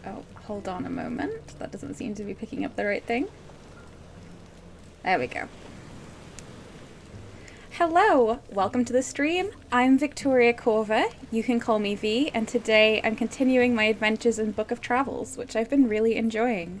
Oh, hold on a moment. That doesn't seem to be picking up the right thing. There we go. Hello, welcome to the stream. I'm Victoria Corva. You can call me V, and today I'm continuing my adventures in Book of Travels, which I've been really enjoying.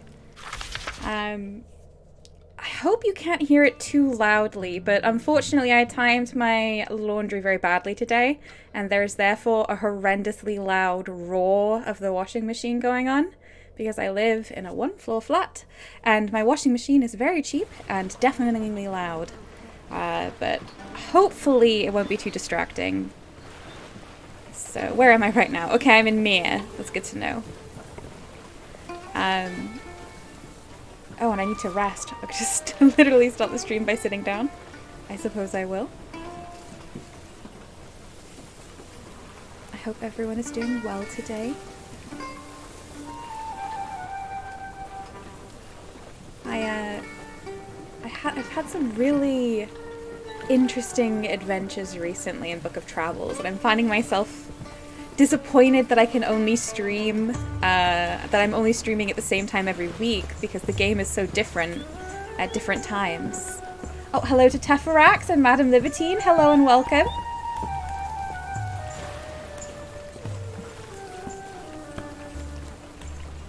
I hope you can't hear it too loudly, but unfortunately I timed my laundry very badly today, and there's therefore a horrendously loud roar of the washing machine going on, because I live in a one-floor flat, and my washing machine is very cheap and deafeningly loud. But hopefully it won't be too distracting. So, where am I right now? Okay, I'm in Mir. That's good to know. Oh, and I need to rest. I could just literally stop the stream by sitting down. I suppose I will. I hope everyone is doing well today. I've had some really interesting adventures recently in Book of Travels, and I'm finding myself disappointed that I can only stream, that I'm only streaming at the same time every week because the game is so different at different times. Oh, hello to Teferax and Madame Libertine. Hello and welcome.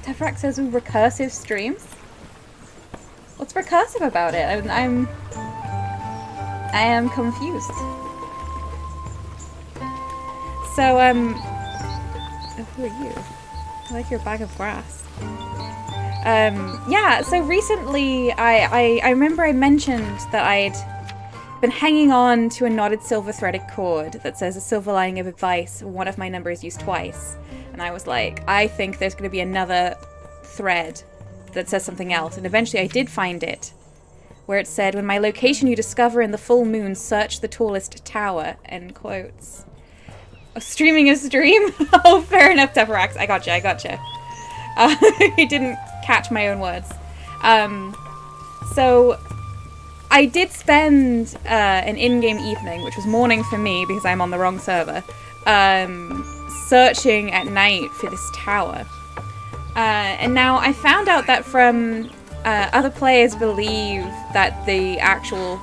Teferax says recursive streams. What's recursive about it? I am confused. So, who are you? I like your bag of grass. Yeah, so recently I remember I mentioned that I'd been hanging on to a knotted silver threaded cord that says a silver lining of advice, one of my numbers used twice. And I was like, I think there's going to be another thread that says something else. And eventually I did find it, where it said, when my location you discover in the full moon, search the tallest tower, end quotes. Streaming a stream? Oh, fair enough, Teferax. I gotcha. I didn't catch my own words. So, I did spend an in-game evening, which was morning for me because I'm on the wrong server, searching at night for this tower. And now I found out that from other players believe that the actual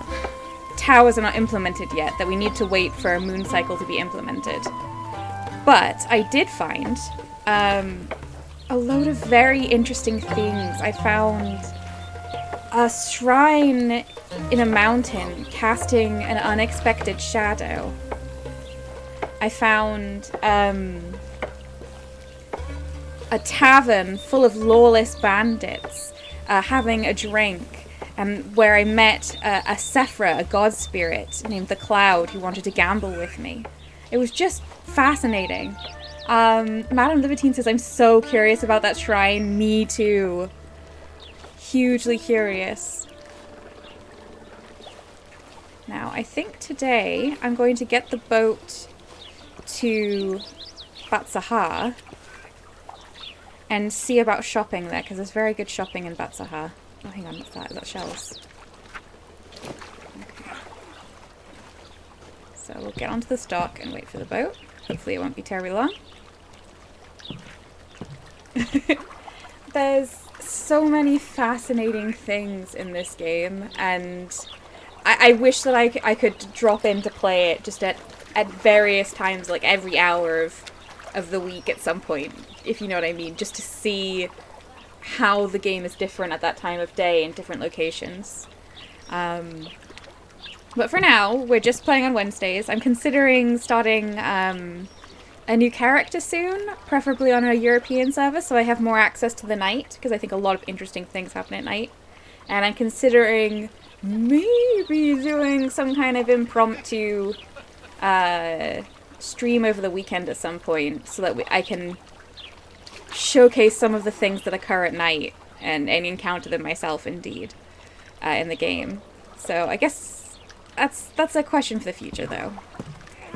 towers are not implemented yet, that we need to wait for a moon cycle to be implemented. But I did find a load of very interesting things. I found a shrine in a mountain casting an unexpected shadow. I found a tavern full of lawless bandits having a drink, and where I met a Sephra, a god spirit named the Cloud, who wanted to gamble with me. It was just fascinating. Madame Libertine says, I'm so curious about that shrine. Me too. Hugely curious. Now, I think today I'm going to get the boat to Batsahar and see about shopping there, because there's very good shopping in Batsahar. Oh, hang on, what's that? Is that shells? Okay. So we'll get onto the dock and wait for the boat. Hopefully it won't be terribly long. There's so many fascinating things in this game, and I wish that I could drop in to play it just at various times, like every hour of the week at some point, if you know what I mean, just to see how the game is different at that time of day in different locations. But for now, we're just playing on Wednesdays. I'm considering starting a new character soon, preferably on a European server, so I have more access to the night, because I think a lot of interesting things happen at night. And I'm considering maybe doing some kind of impromptu stream over the weekend at some point, so that I can showcase some of the things that occur at night and encounter them myself, indeed, in the game. So I guess that's a question for the future, though.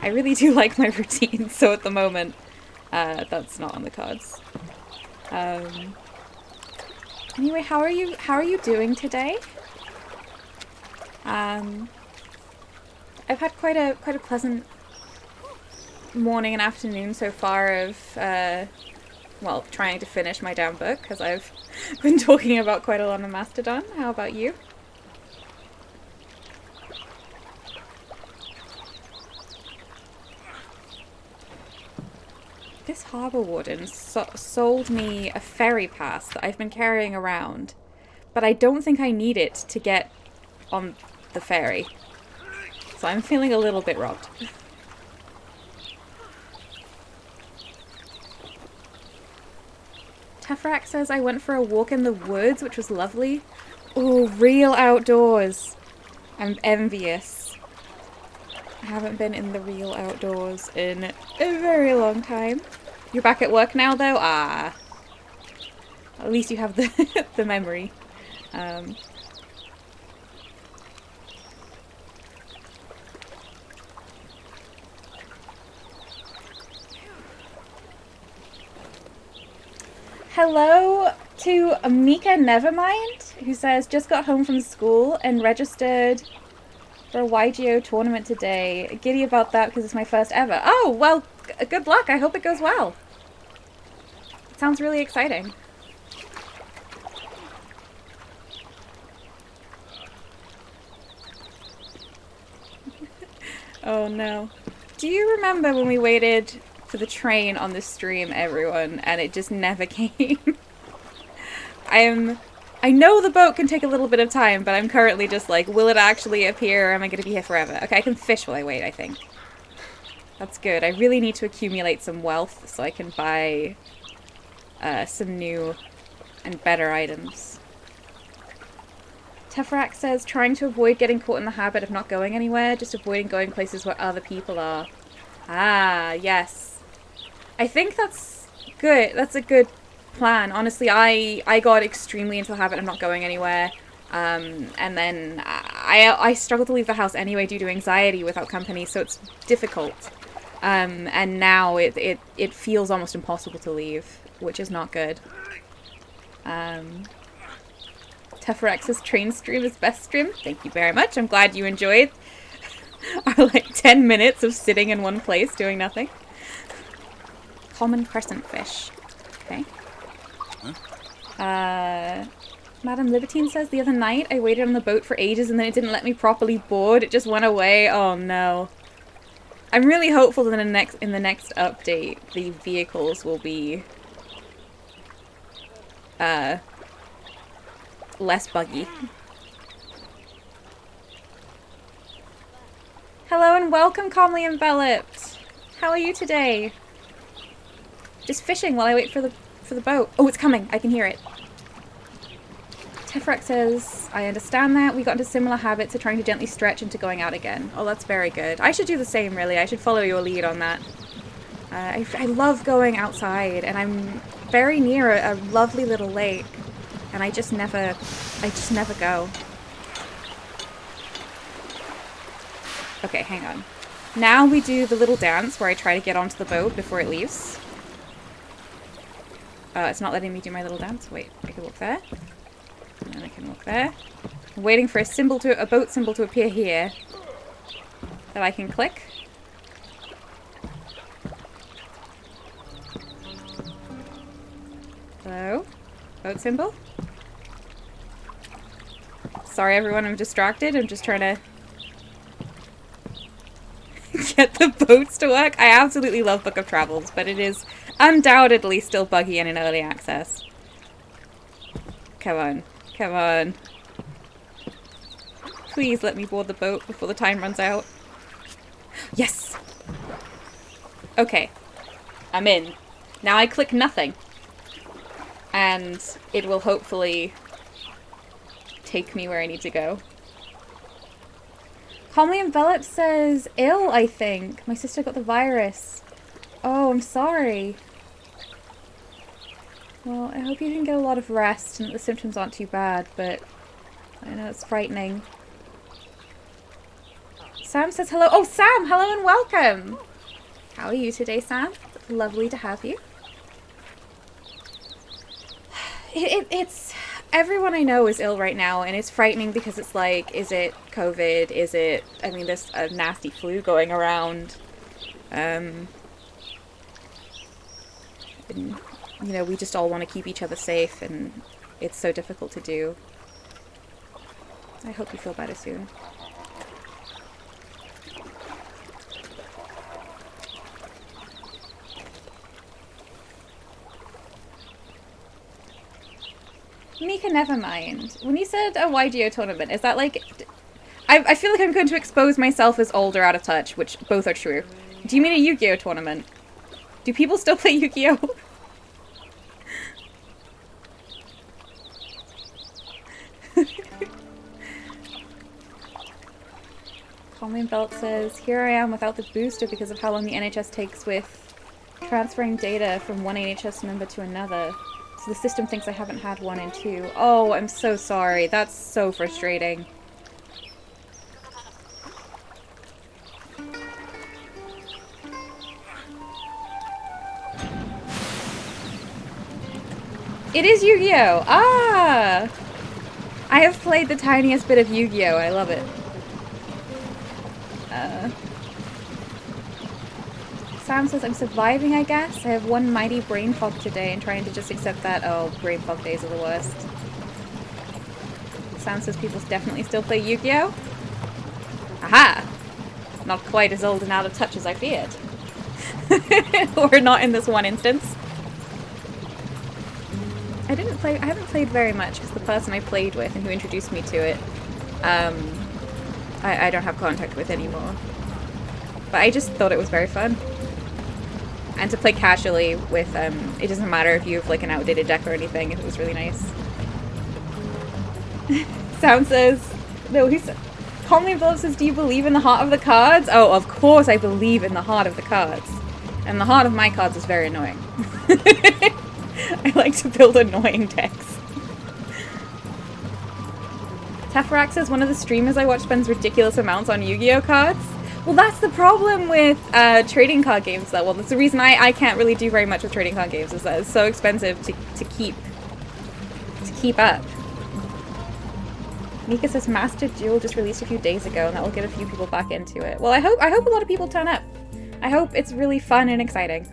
I really do like my routine, so at the moment, that's not on the cards. Anyway, how are you doing today? I've had quite a pleasant morning and afternoon so far of well, trying to finish my damn book, because I've been talking about quite a lot on Mastodon. How about you? This harbour warden sold me a ferry pass that I've been carrying around, but I don't think I need it to get on the ferry. So I'm feeling a little bit robbed. Tefrak says I went for a walk in the woods, which was lovely. Oh, real outdoors. I'm envious. I haven't been in the real outdoors in a very long time. You're back at work now, though? Ah. At least you have the, the memory. Hello to Mika Nevermind, who says, just got home from school and registered for a YGO tournament today. Giddy about that because it's my first ever. Oh, well, good luck. I hope it goes well. It sounds really exciting. Oh no. Do you remember when we waited for the train on the stream, everyone, and it just never came? I know the boat can take a little bit of time, but I'm currently just like, will it actually appear or am I going to be here forever? Okay, I can fish while I wait, I think. That's good. I really need to accumulate some wealth so I can buy some new and better items. Tefrak says, trying to avoid getting caught in the habit of not going anywhere, just avoiding going places where other people are. Ah, yes. I think that's good. That's a good plan. Honestly, I got extremely into the habit of not going anywhere. And then I struggle to leave the house anyway due to anxiety without company, so it's difficult. And now it feels almost impossible to leave, which is not good. Tefrex's train stream is best stream. Thank you very much. I'm glad you enjoyed our like 10 minutes of sitting in one place doing nothing. Common crescent fish. Okay. Madame Libertine says, the other night I waited on the boat for ages and then it didn't let me properly board. It just went away. Oh no. I'm really hopeful that in the next update the vehicles will be less buggy. Hello and welcome, Calmly Enveloped. How are you today? Just fishing while I wait for the boat. Oh, it's coming. I can hear it. Tefrak says, I understand that. We got into similar habits of trying to gently stretch into going out again. Oh, that's very good. I should do the same, really. I should follow your lead on that. I love going outside, and I'm very near a lovely little lake, and I just never go. Okay, hang on. Now we do the little dance where I try to get onto the boat before it leaves. It's not letting me do my little dance. Wait, I can walk there. And then I can walk there. I'm waiting for a boat symbol to appear here that I can click. Hello? Boat symbol? Sorry everyone, I'm distracted. I'm just trying to get the boats to work. I absolutely love Book of Travels, but it is undoubtedly still buggy and in early access. Come on. Come on. Please let me board the boat before the time runs out. Yes! Okay. I'm in. Now I click nothing. And it will hopefully take me where I need to go. Calmly Enveloped says ill, I think. My sister got the virus. Oh, I'm sorry. Well, I hope you can get a lot of rest and that the symptoms aren't too bad, but I know it's frightening. Sam says hello. Oh, Sam! Hello and welcome! How are you today, Sam? Lovely to have you. It's... Everyone I know is ill right now, and it's frightening because it's like, is it COVID? Is it... I mean, there's a nasty flu going around. you know, we just all want to keep each other safe, and it's so difficult to do. I hope you feel better soon. Mika, never mind. When you said a YGO tournament, is that like... I feel like I'm going to expose myself as old or out of touch, which both are true. Do you mean a Yu-Gi-Oh tournament? Do people still play Yu-Gi-Oh? Colleen Belt says, here I am without the booster because of how long the NHS takes with transferring data from one NHS member to another. So the system thinks I haven't had 1 and 2. Oh, I'm so sorry. That's so frustrating. It is Yu-Gi-Oh! Ah! I have played the tiniest bit of Yu-Gi-Oh! I love it. Sam says, I'm surviving, I guess. I have one mighty brain fog today and trying to just accept that. Oh, brain fog days are the worst. Sam says people definitely still play Yu-Gi-Oh! Aha! Not quite as old and out of touch as I feared. Or not in this one instance. I haven't played very much because the person I played with and who introduced me to it, I don't have contact with anymore. But I just thought it was very fun. And to play casually with, it doesn't matter if you have like an outdated deck or anything, it was really nice. Sound says, no, he said, Colleen Phillips says, do you believe in the heart of the cards? Oh, of course I believe in the heart of the cards. And the heart of my cards is very annoying. I like to build annoying decks. Teferax says, one of the streamers I watch spends ridiculous amounts on Yu-Gi-Oh cards. Well, that's the problem with trading card games, though. Well, that's the reason I can't really do very much with trading card games, is that it's so expensive to keep up. Mika says, Master Duel just released a few days ago, and that will get a few people back into it. Well, I hope a lot of people turn up. I hope it's really fun and exciting.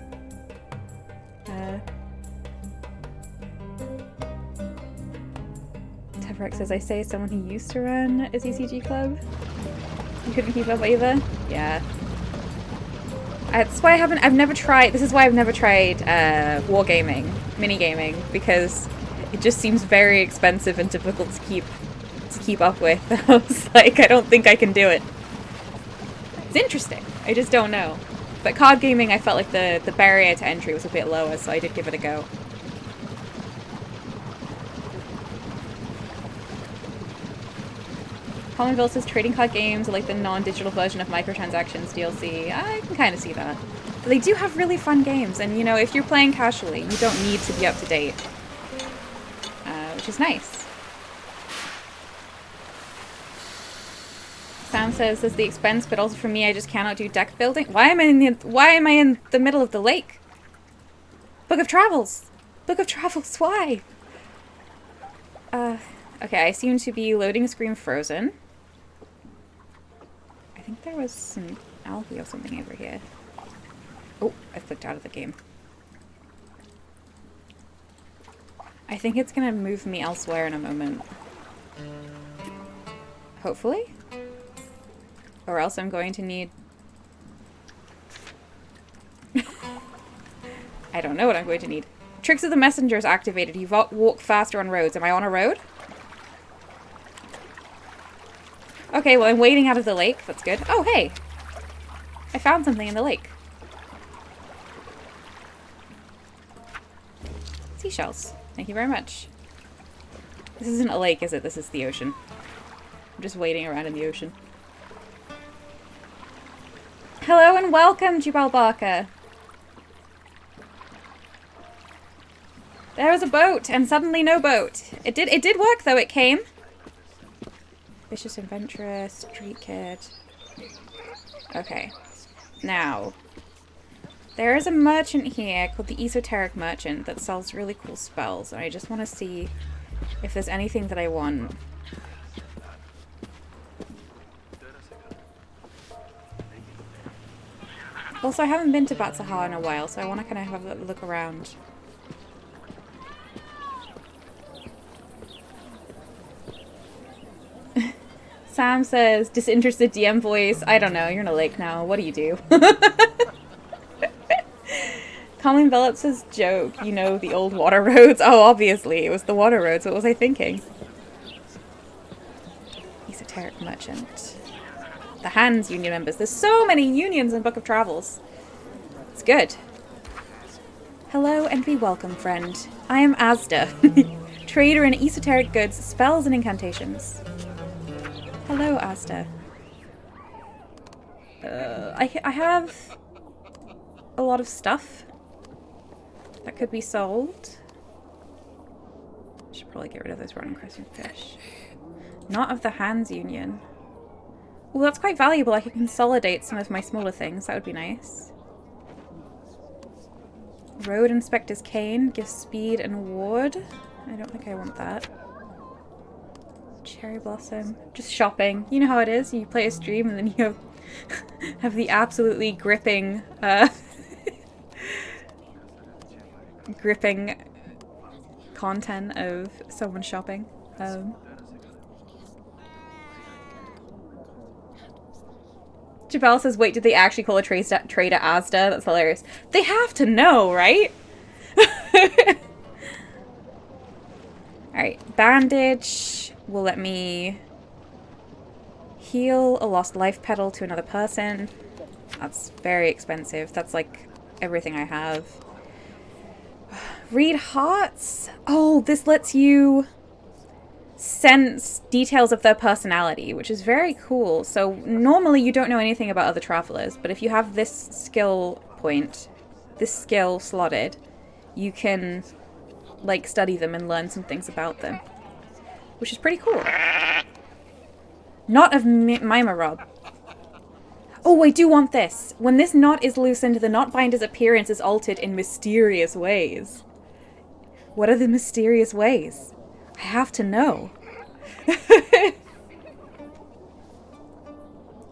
Teferax says, I say as someone who used to run a CCG club. You couldn't keep up either? Yeah. That's why I've never tried, this is why I've never tried wargaming, minigaming, because it just seems very expensive and difficult to keep up with. I was like, I don't think I can do it. It's interesting, I just don't know. But card gaming, I felt like the barrier to entry was a bit lower, so I did give it a go. Collinville says trading card games are like the non-digital version of microtransactions DLC. I can kind of see that. But they do have really fun games, and you know, if you're playing casually, you don't need to be up to date. Which is nice. Sam says, there's the expense, but also for me, I just cannot do deck building. Why am I in the middle of the lake? Book of Travels! Book of Travels, why? Okay, I seem to be loading screen frozen. I think there was some algae or something over here. Oh, I clicked out of the game. I think it's gonna move me elsewhere in a moment. Hopefully? Or else I'm going to need... I don't know what I'm going to need. Tricks of the Messenger is activated. You walk faster on roads. Am I on a road? Okay, well, I'm wading out of the lake. That's good. Oh, hey! I found something in the lake. Seashells. Thank you very much. This isn't a lake, is it? This is the ocean. I'm just wading around in the ocean. Hello and welcome, Jubal Barker. There was a boat, and suddenly no boat. It did work, though. It came. Vicious Adventurer, Street Kid. Okay. Now, there is a merchant here called the Esoteric Merchant that sells really cool spells, and I just want to see if there's anything that I want. Also, I haven't been to Batsahar in a while, so I want to kind of have a look around. Sam says, disinterested DM voice. I don't know, you're in a lake now. What do you do? Colin Phillips says, joke. You know, the old water roads. Oh, obviously, it was the water roads. What was I thinking? Esoteric merchant. The Hands Union members. There's so many unions in Book of Travels. It's good. Hello and be welcome, friend. I am Asda, trader in esoteric goods, spells and incantations. Hello, Asda. I have a lot of stuff that could be sold. Should probably get rid of those rotten crescent fish. Not of the Hands Union. Well, that's quite valuable. I could consolidate some of my smaller things. That would be nice. Road Inspector's Cane gives speed and ward. I don't think I want that. Cherry Blossom. Just shopping. You know how it is. You play a stream and then you have the absolutely gripping gripping content of someone shopping. Jabal says, wait, did they actually call a trader Asda? That's hilarious. They have to know, right? Alright, bandage will let me heal a lost life petal to another person. That's very expensive. That's like everything I have. Read hearts? Oh, this lets you sense details of their personality, which is very cool. So normally you don't know anything about other travelers, but if you have this skill point, this skill slotted, you can like study them and learn some things about them, which is pretty cool. Knot of Mima Rob. Oh, I do want this. When this knot is loosened, the knot binder's appearance is altered in mysterious ways. What are the mysterious ways? I have to know.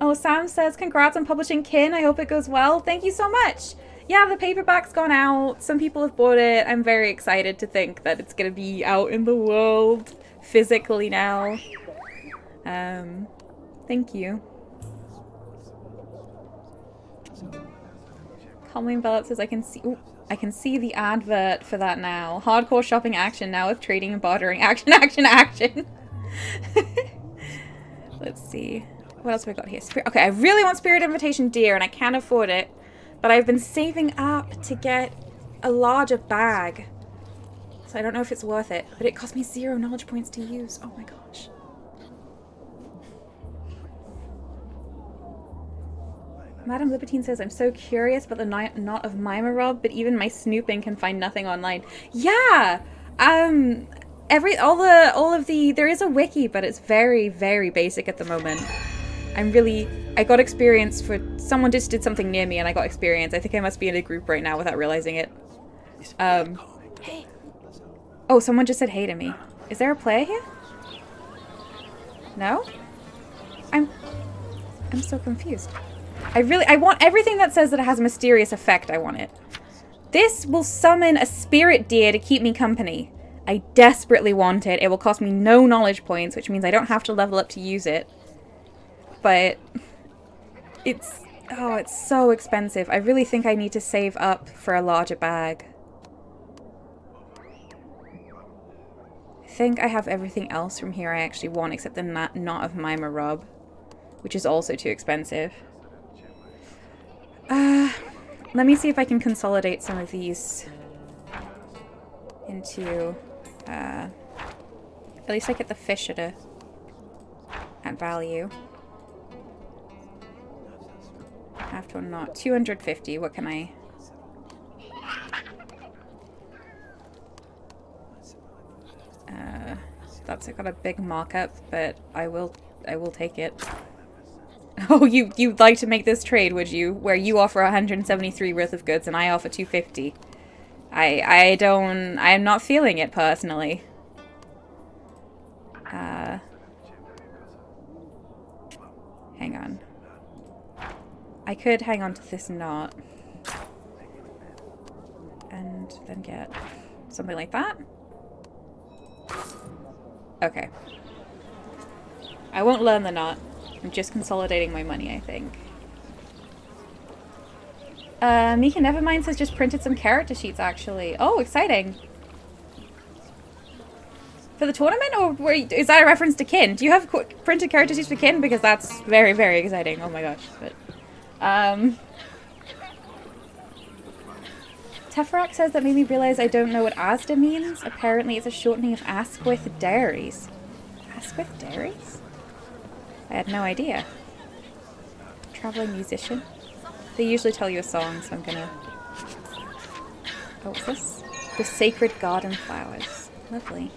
Oh, Sam says, congrats on publishing Kin. I hope it goes well. Thank you so much. Yeah, the paperback's gone out. Some people have bought it. I'm very excited to think that it's going to be out in the world physically now. Thank you. Colleen Bellop says, I can see the advert for that now. Hardcore shopping action now with trading and bartering. Action, action, action. Let's see. What else have we got here? Okay, I really want Spirit Invitation Deer and I can't afford it. But I've been saving up to get a larger bag. So I don't know if it's worth it. But it cost me 0 knowledge points to use. Oh my gosh. Madame Libertine says, I'm so curious about the knot of Mima Rob, but even my snooping can find nothing online. Yeah! There is a wiki, but it's very, very basic at the moment. I got experience for, someone just did something near me and I got experience. I think I must be in a group right now without realizing it. Hey. Oh, someone just said hey to me. Is there a player here? No? I'm so confused. I want everything that says that it has a mysterious effect. I want it. This will summon a spirit deer to keep me company. I desperately want it. It will cost me no knowledge points, which means I don't have to level up to use it. But it's so expensive. I really think I need to save up for a larger bag. I think I have everything else from here I actually want except the knot of Mima Rob, which is also too expensive. Let me see if I can consolidate some of these into, at least I get the fish at value. Have to or not. 250, what can I... that's got a big markup, but I will take it. Oh, you'd like to make this trade, would you? Where you offer 173 worth of goods and I offer 250. I'm not feeling it personally. Hang on. I could hang on to this knot. And then get something like that. Okay. I won't learn the knot. I'm just consolidating my money, I think. Mika Nevermind says just printed some character sheets, actually. Oh, exciting. For the tournament, or is that a reference to Kin? Do you have printed character sheets for Kin? Because that's very, very exciting. Oh my gosh. But, Teferac says that made me realize I don't know what Asda means. Apparently it's a shortening of Asquith Dairies. Asquith Dairies? I had no idea. Traveling musician. They usually tell you a song, so I'm gonna... Oh, what's this? The Sacred Garden Flowers. Lovely.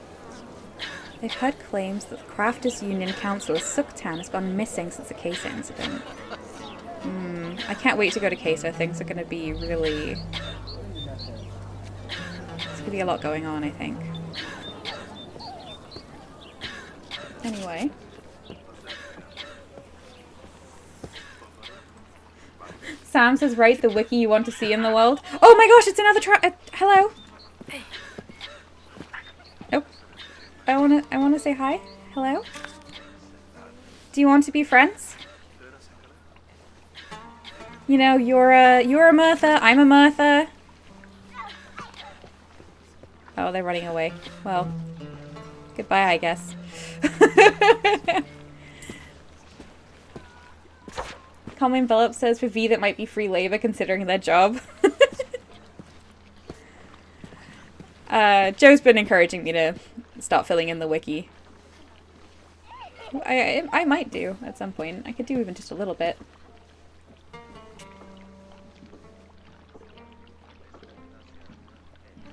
They've heard claims that the Crafters Union councillor Suktan has gone missing since the Queso incident. I can't wait to go to Queso. Things are gonna be really... There's gonna be a lot going on, I think. Anyway... Sam says, write the wiki you want to see in the world. Oh my gosh, it's another hello. Nope. I wanna say hi. Hello. Do you want to be friends? You know, you're a Martha, I'm a Martha. Oh, they're running away. Well, goodbye, I guess. Colin Phillips says for V that might be free labor considering their job. Joe's been encouraging me to start filling in the wiki. I might do at some point. I could do even just a little bit.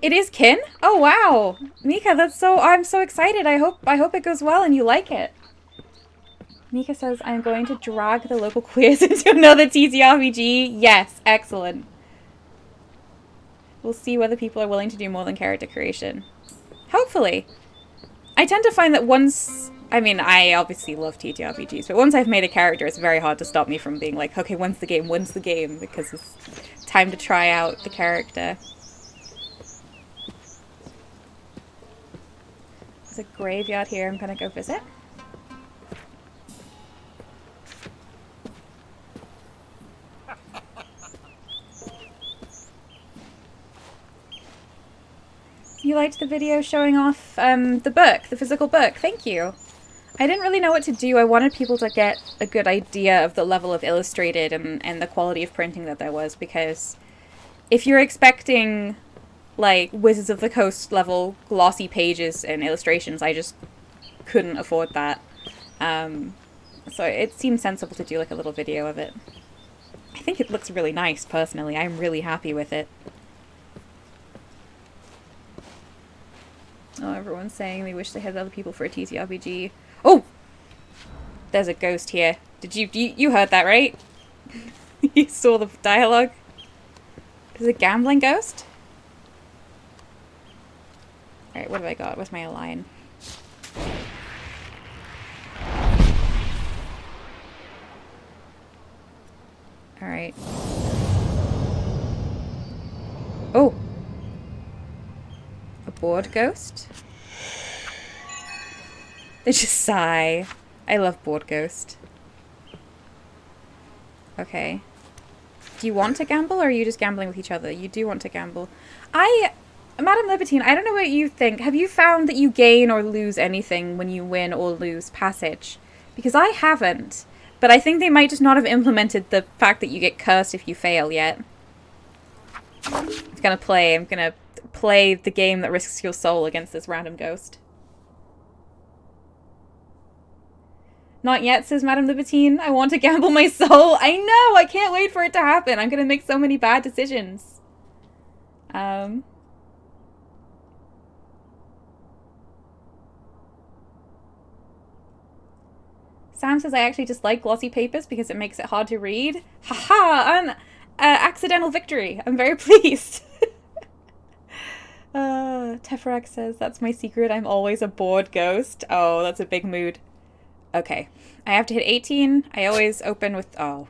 It is Kin? Oh wow! Mika, I'm so excited. I hope it goes well and you like it. Mika says, I'm going to drag the local queers into another TTRPG. Yes, excellent. We'll see whether people are willing to do more than character creation. Hopefully. I tend to find that once... I mean, I obviously love TTRPGs, but once I've made a character, it's very hard to stop me from being like, okay, when's the game? When's the game? Because it's time to try out the character. There's a graveyard here I'm gonna go visit. You liked the video showing off the book, the physical book. Thank you. I didn't really know what to do. I wanted people to get a good idea of the level of illustrated and the quality of printing that there was, because if you're expecting like Wizards of the Coast level glossy pages and illustrations, I just couldn't afford that. So it seemed sensible to do like a little video of it. I think it looks really nice, personally. I'm really happy with it. Oh, everyone's saying they wish they had other people for a TTRPG. Oh! There's a ghost here. Did you heard that, right? You saw the dialogue? Is it a gambling ghost? Alright, what have I got? Where's my line? Alright. Oh! A bored ghost? They just sigh. I love bored ghost. Okay. Do you want to gamble, or are you just gambling with each other? You do want to gamble. Madame Libertine, I don't know what you think. Have you found that you gain or lose anything when you win or lose passage? Because I haven't. But I think they might just not have implemented the fact that you get cursed if you fail yet. I'm gonna play the game that risks your soul against this random ghost. Not yet, says Madame Libertine. I want to gamble my soul. I know! I can't wait for it to happen. I'm gonna make so many bad decisions. Sam says I actually just like glossy papers because it makes it hard to read. Haha! An accidental victory. I'm very pleased. Teferac says, that's my secret. I'm always a bored ghost. Oh, that's a big mood. Okay. I have to hit 18. I always open with 1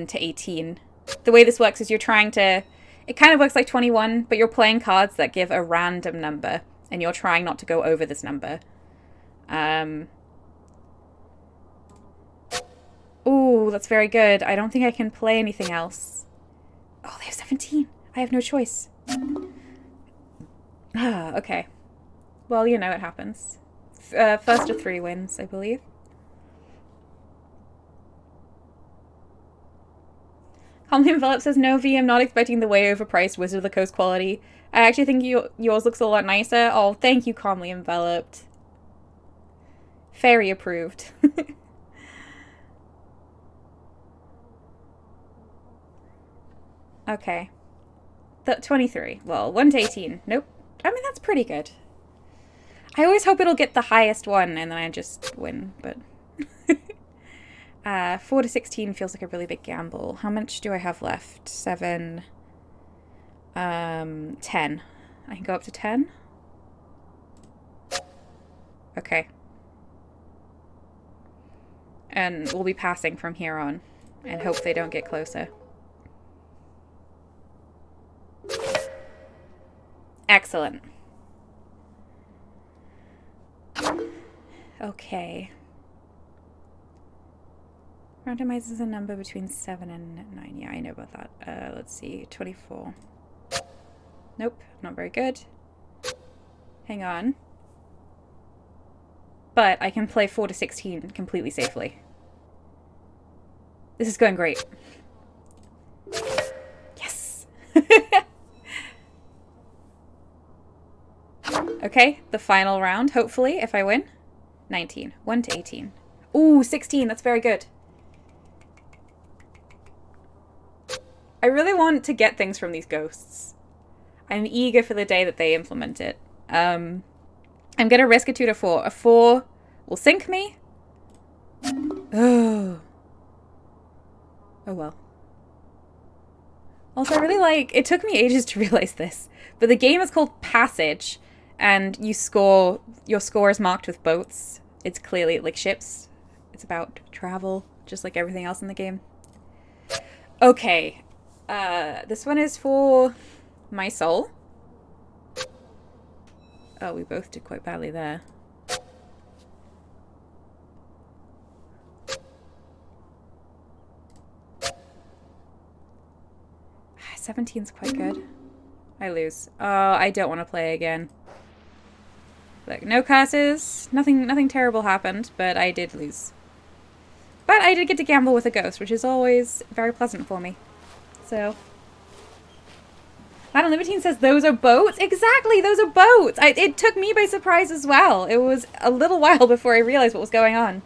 to 18. The way this works is you're trying to... It kind of works like 21, but you're playing cards that give a random number, and you're trying not to go over this number. Ooh, that's very good. I don't think I can play anything else. Oh, they have 17. I have no choice. Ah, okay. Well, you know, it happens. First of 3 wins, I believe. Calmly Enveloped says, no, V, I'm not expecting the way overpriced Wizard of the Coast quality. I actually think yours looks a lot nicer. Oh, thank you, Calmly Enveloped. Fairy approved. Okay. 23. Well, 1 to 18. Nope. I mean, that's pretty good. I always hope it'll get the highest one and then I just win, but... 4 to 16 feels like a really big gamble. How much do I have left? 7. 10. I can go up to 10? Okay. And we'll be passing from here on and hope they don't get closer. Excellent. Okay. Randomizes a number between 7 and 9. Yeah, I know about that. Let's see. 24. Nope, not very good. Hang on. But I can play 4 to 16 completely safely. This is going great. Yes! Okay, the final round, hopefully, if I win. 19. 1 to 18. Ooh, 16. That's very good. I really want to get things from these ghosts. I'm eager for the day that they implement it. I'm going to risk a 2 to 4. A 4 will sink me. Oh. Oh well. Also, I really like... It took me ages to realize this, but the game is called Passage, and you score... Your score is marked with boats. It's clearly like ships. It's about travel, just like everything else in the game. Okay. This one is for my soul. Oh, we both did quite badly there. $17's quite good. I lose. Oh, I don't want to play again. Look, no curses. Nothing terrible happened, but I did lose. But I did get to gamble with a ghost, which is always very pleasant for me. So... Madame Libertine says those are boats? Exactly, those are boats! It took me by surprise as well. It was a little while before I realized what was going on.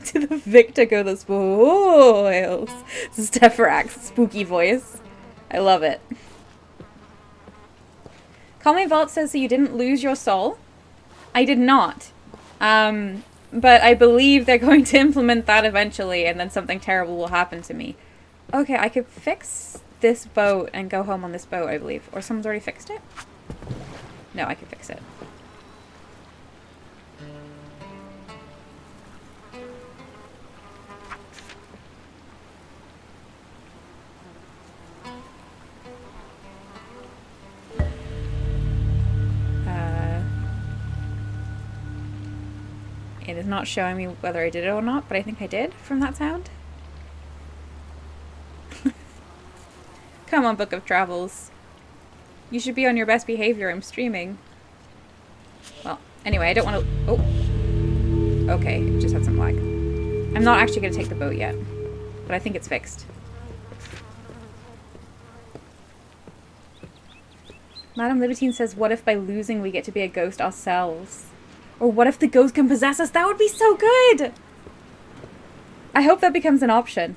To the victor go the spoils. Stefarak's spooky voice. I love it. Calmly Enveloped says that you didn't lose your soul. I did not. But I believe they're going to implement that eventually, and then something terrible will happen to me. Okay, I could fix this boat and go home on this boat, I believe. Or someone's already fixed it? No, I can fix it. It is not showing me whether I did it or not, but I think I did from that sound. Come on, Book of Travels. You should be on your best behavior. I'm streaming. Well, anyway, I don't want to... Oh. Okay, it just had some lag. I'm not actually going to take the boat yet, but I think it's fixed. Madame Libertine says, what if by losing we get to be a ghost ourselves? Or what if the ghost can possess us? That would be so good! I hope that becomes an option.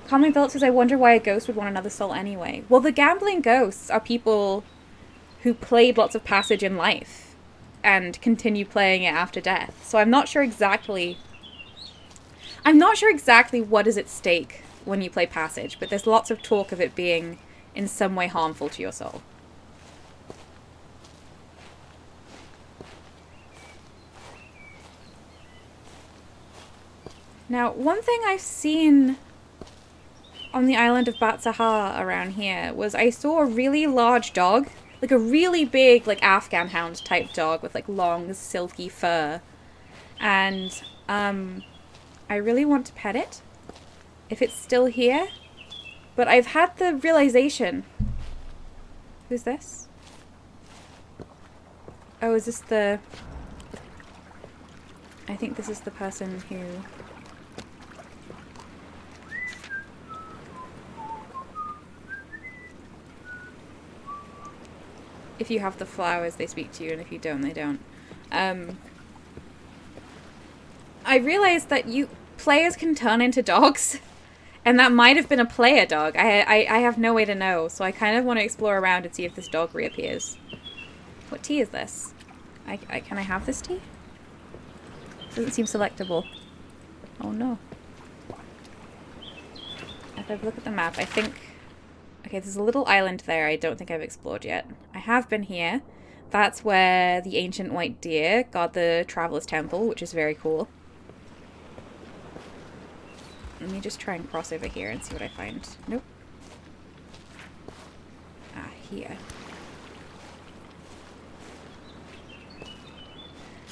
Calmly Enveloped says, I wonder why a ghost would want another soul anyway. Well, the gambling ghosts are people who played lots of Passage in life and continue playing it after death. So I'm not sure exactly what is at stake when you play Passage, but there's lots of talk of it being in some way harmful to your soul. Now, one thing I've seen on the island of Batsahar around here was I saw a really large dog, like a really big, like Afghan hound type dog with like long, silky fur. And I really want to pet it, if it's still here. But I've had the realization. Who's this? Oh, is this the... I think this is the person who... If you have the flowers, they speak to you, and if you don't, they don't. I realized that players can turn into dogs, and that might have been a player dog. I have no way to know, so I kind of want to explore around and see if this dog reappears. What tea is this? Can I have this tea? Doesn't seem selectable. Oh no. If I look at the map, I think... Okay, there's a little island there I don't think I've explored yet. I have been here. That's where the ancient white deer guard the Traveler's Temple, which is very cool. Let me just try and cross over here and see what I find. Nope. Ah, here.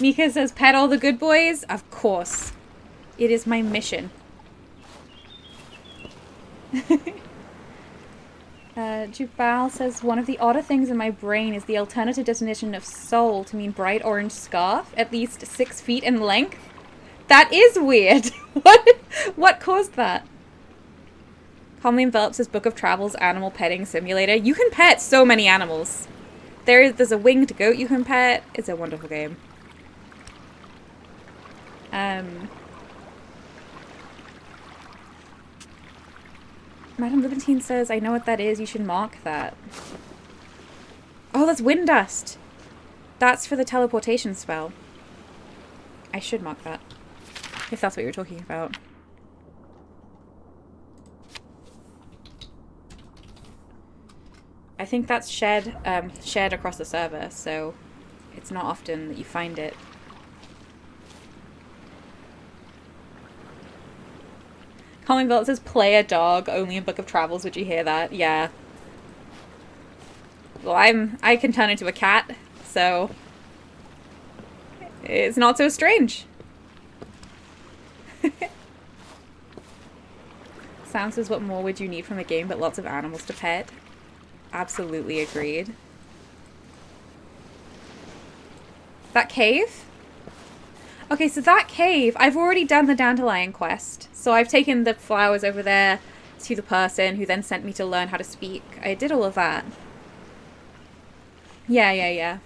Mika says, pet all the good boys? Of course. It is my mission. Jubal says, one of the odder things in my brain is the alternative definition of soul to mean bright orange scarf, at least 6 feet in length. That is weird. What caused that? Calmly envelops his Book of Travels animal petting simulator. You can pet so many animals. There's a winged goat you can pet. It's a wonderful game. Madame Libertine says, I know what that is. You should mark that. Oh, that's wind dust. That's for the teleportation spell. I should mark that. If that's what you were talking about. I think that's shared across the server, so it's not often that you find it. Colin Belt says, play a dog, only in Book of Travels, would you hear that? Yeah. Well, I can turn into a cat, so it's not so strange. Sam says, what more would you need from a game but lots of animals to pet? Absolutely agreed. That cave? Okay, so that cave, I've already done the dandelion quest. So I've taken the flowers over there to the person who then sent me to learn how to speak. I did all of that. Yeah.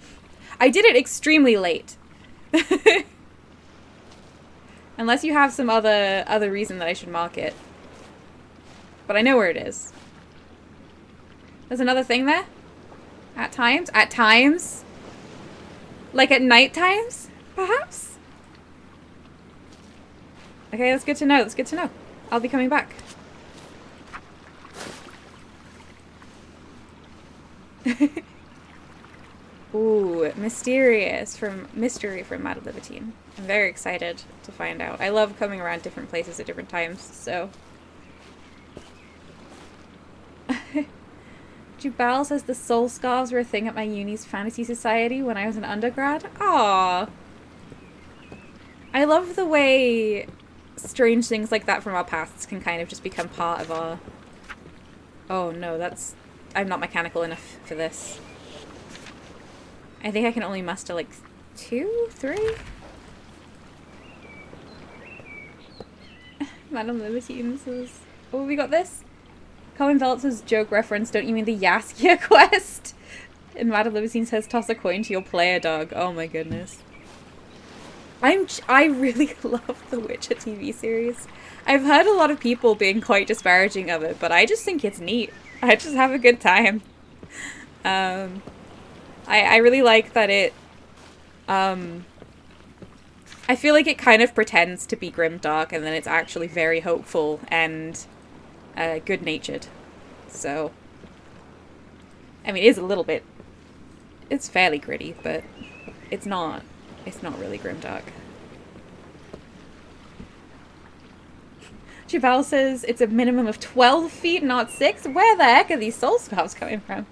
I did it extremely late. Unless you have some other reason that I should mark it. But I know where it is. There's another thing there? At times? At times? Like at night times? Perhaps? Okay, that's good to know. That's good to know. I'll be coming back. Ooh, mystery from Madame Libertine. I'm very excited to find out. I love coming around different places at different times, so. Jubal says the soul scarves were a thing at my uni's fantasy society when I was an undergrad. Aww. I love the way strange things like that from our pasts can kind of just become part of our... Oh no, I'm not mechanical enough for this. I think I can only muster like 2, 3? Madame Libertine says... Oh, we got this? Colin Phelps' joke reference, don't you mean the Yaskia quest? And Madame Libertine says, toss a coin to your player dog. Oh my goodness. I really love the Witcher TV series. I've heard a lot of people being quite disparaging of it, but I just think it's neat. I just have a good time. I really like that it... I feel like it kind of pretends to be grimdark, and then it's actually very hopeful and good-natured. So, I mean, it is a little bit... It's fairly gritty, but it's not really grimdark. Jabal says it's a minimum of 12 feet, not 6. Where the heck are these soul scarves coming from?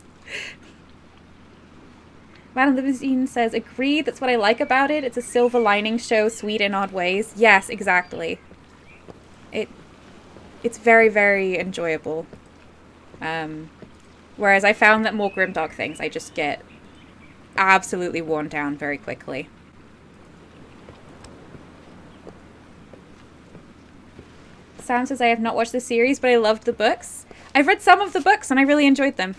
Madame Limousine says, agreed, that's what I like about it. It's a silver lining show, sweet in odd ways. Yes, exactly. It's very, very enjoyable. Whereas I found that more grimdark things, I just get absolutely worn down very quickly. Sam says, I have not watched the series, but I loved the books. I've read some of the books, and I really enjoyed them.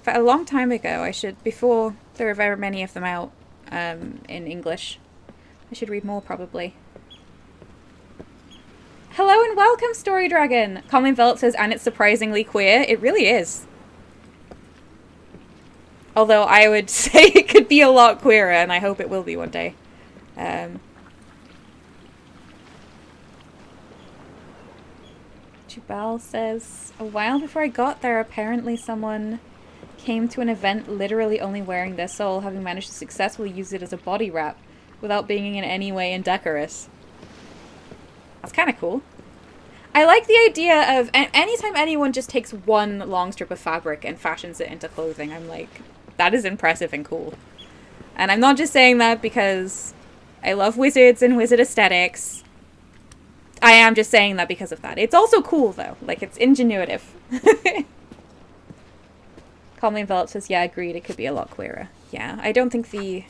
A long time ago, before there were very many of them out in English. I should read more, probably. Hello and welcome, Story Dragon! Calm Envelop says, and it's surprisingly queer. It really is. Although I would say it could be a lot queerer, and I hope it will be one day. Jubal says, a while before I got there, apparently someone came to an event literally only wearing their soul, having managed to successfully use it as a body wrap without being in any way indecorous. That's kind of cool. I like the idea of anytime anyone just takes one long strip of fabric and fashions it into clothing, I'm like, that is impressive and cool. And I'm not just saying that because I love wizards and wizard aesthetics. I am just saying that because of that. It's also cool, though. Like, it's ingenuitive. Calmly Enveloped says, yeah, agreed, it could be a lot queerer. Yeah, I don't think the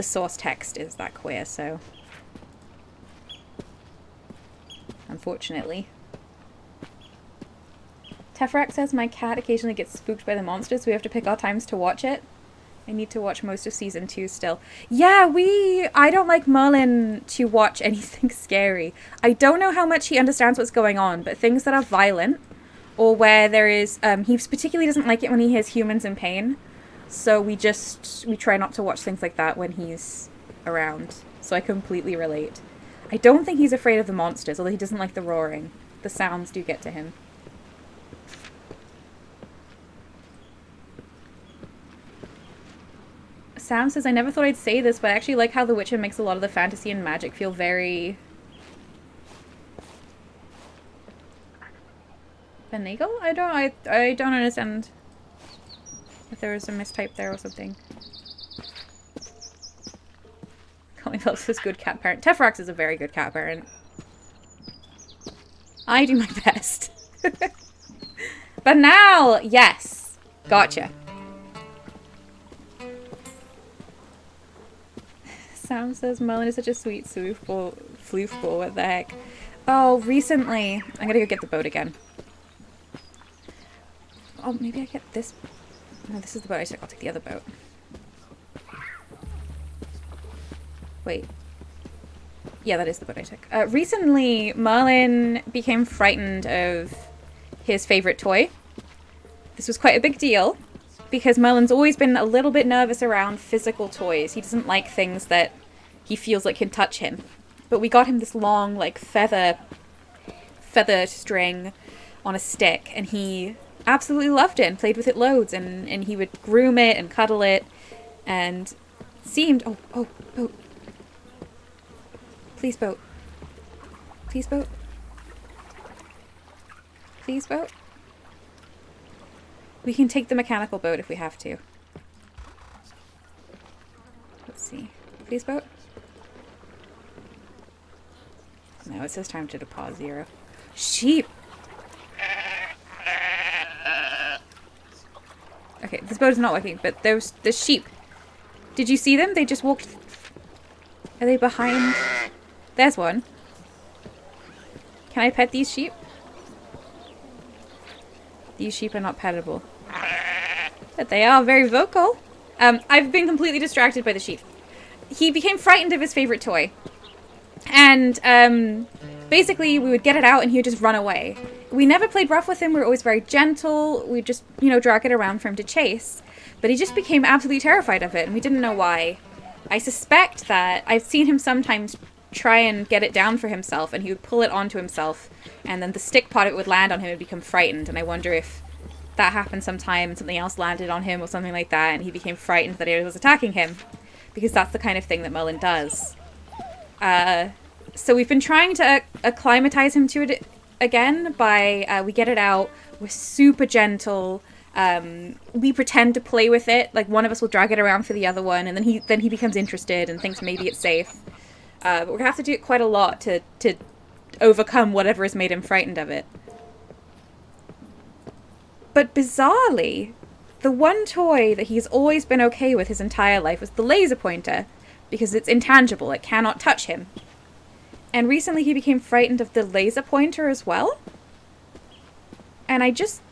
source text is that queer, so... Unfortunately. Tefrak says, my cat occasionally gets spooked by the monsters, so we have to pick our times to watch it. I need to watch most of season 2 still. Yeah, I don't like Merlin to watch anything scary. I don't know how much he understands what's going on, but things that are violent, or where there is, he particularly doesn't like it when he hears humans in pain. So we try not to watch things like that when he's around. So I completely relate. I don't think he's afraid of the monsters, although he doesn't like the roaring. The sounds do get to him. Sam says, I never thought I'd say this, but I actually like how The Witcher makes a lot of the fantasy and magic feel very... finagle? I don't understand if there was a mistype there or something. Colin Phelps is a good cat parent. Tefrax is a very good cat parent. I do my best. But now, yes. Gotcha. Sam says Merlin is such a sweet floofball. What the heck? Oh, recently... I'm gonna go get the boat again. Oh, maybe I get this... No, this is the boat I took. I'll take the other boat. Wait. Yeah, that is the boat I took. Recently, Merlin became frightened of his favorite toy. This was quite a big deal, because Merlin's always been a little bit nervous around physical toys. He doesn't like things that he feels like can touch him. But we got him this long, like, feather string on a stick, and he absolutely loved it and played with it loads, and he would groom it and cuddle it, and seemed... Oh, boat. Please, boat. Please, boat. Please, boat. We can take the mechanical boat if we have to. Let's see. Please, boat. No, it says time to deposit 0. Sheep! Okay, this boat is not working, but there's sheep. Did you see them? They just walked... Are they behind? There's one. Can I pet these sheep? These sheep are not pettable. But they are very vocal. I've been completely distracted by the sheep. He became frightened of his favorite toy. And basically we would get it out and he would just run away. We never played rough with him. We were always very gentle. We'd just, drag it around for him to chase. But he just became absolutely terrified of it, and we didn't know why. I suspect that I've seen him sometimes try and get it down for himself, and he would pull it onto himself, and then the stick part of it would land on him and become frightened, and I wonder if that happened sometime and something else landed on him or something like that, and he became frightened that it was attacking him. Because that's the kind of thing that Merlin does. So we've been trying to acclimatize him to it again by we get it out. We're super gentle. We pretend to play with it. Like one of us will drag it around for the other one, and then he becomes interested and thinks maybe it's safe. But we're gonna have to do it quite a lot to overcome whatever has made him frightened of it. But bizarrely, the one toy that he's always been okay with his entire life was the laser pointer, because it's intangible, it cannot touch him. And recently he became frightened of the laser pointer as well. And I just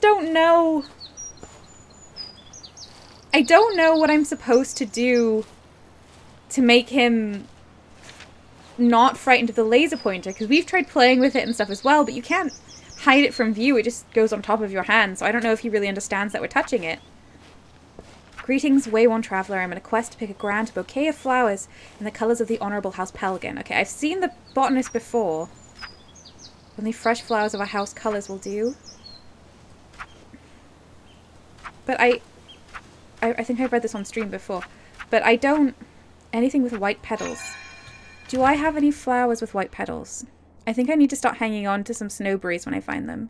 don't know. I don't know what I'm supposed to do to make him not frightened of the laser pointer, because we've tried playing with it and stuff as well, but you can't hide it from view. It just goes on top of your hand, so I don't know if he really understands that we're touching it. Greetings, Wayworn Traveller. I'm on a quest to pick a grand bouquet of flowers in the colours of the Honourable House Pelgan. Okay, I've seen the botanist before. Only fresh flowers of our house colours will do. But I think I've read this on stream before. But I don't... Anything with white petals. Do I have any flowers with white petals? I think I need to start hanging on to some snowberries when I find them.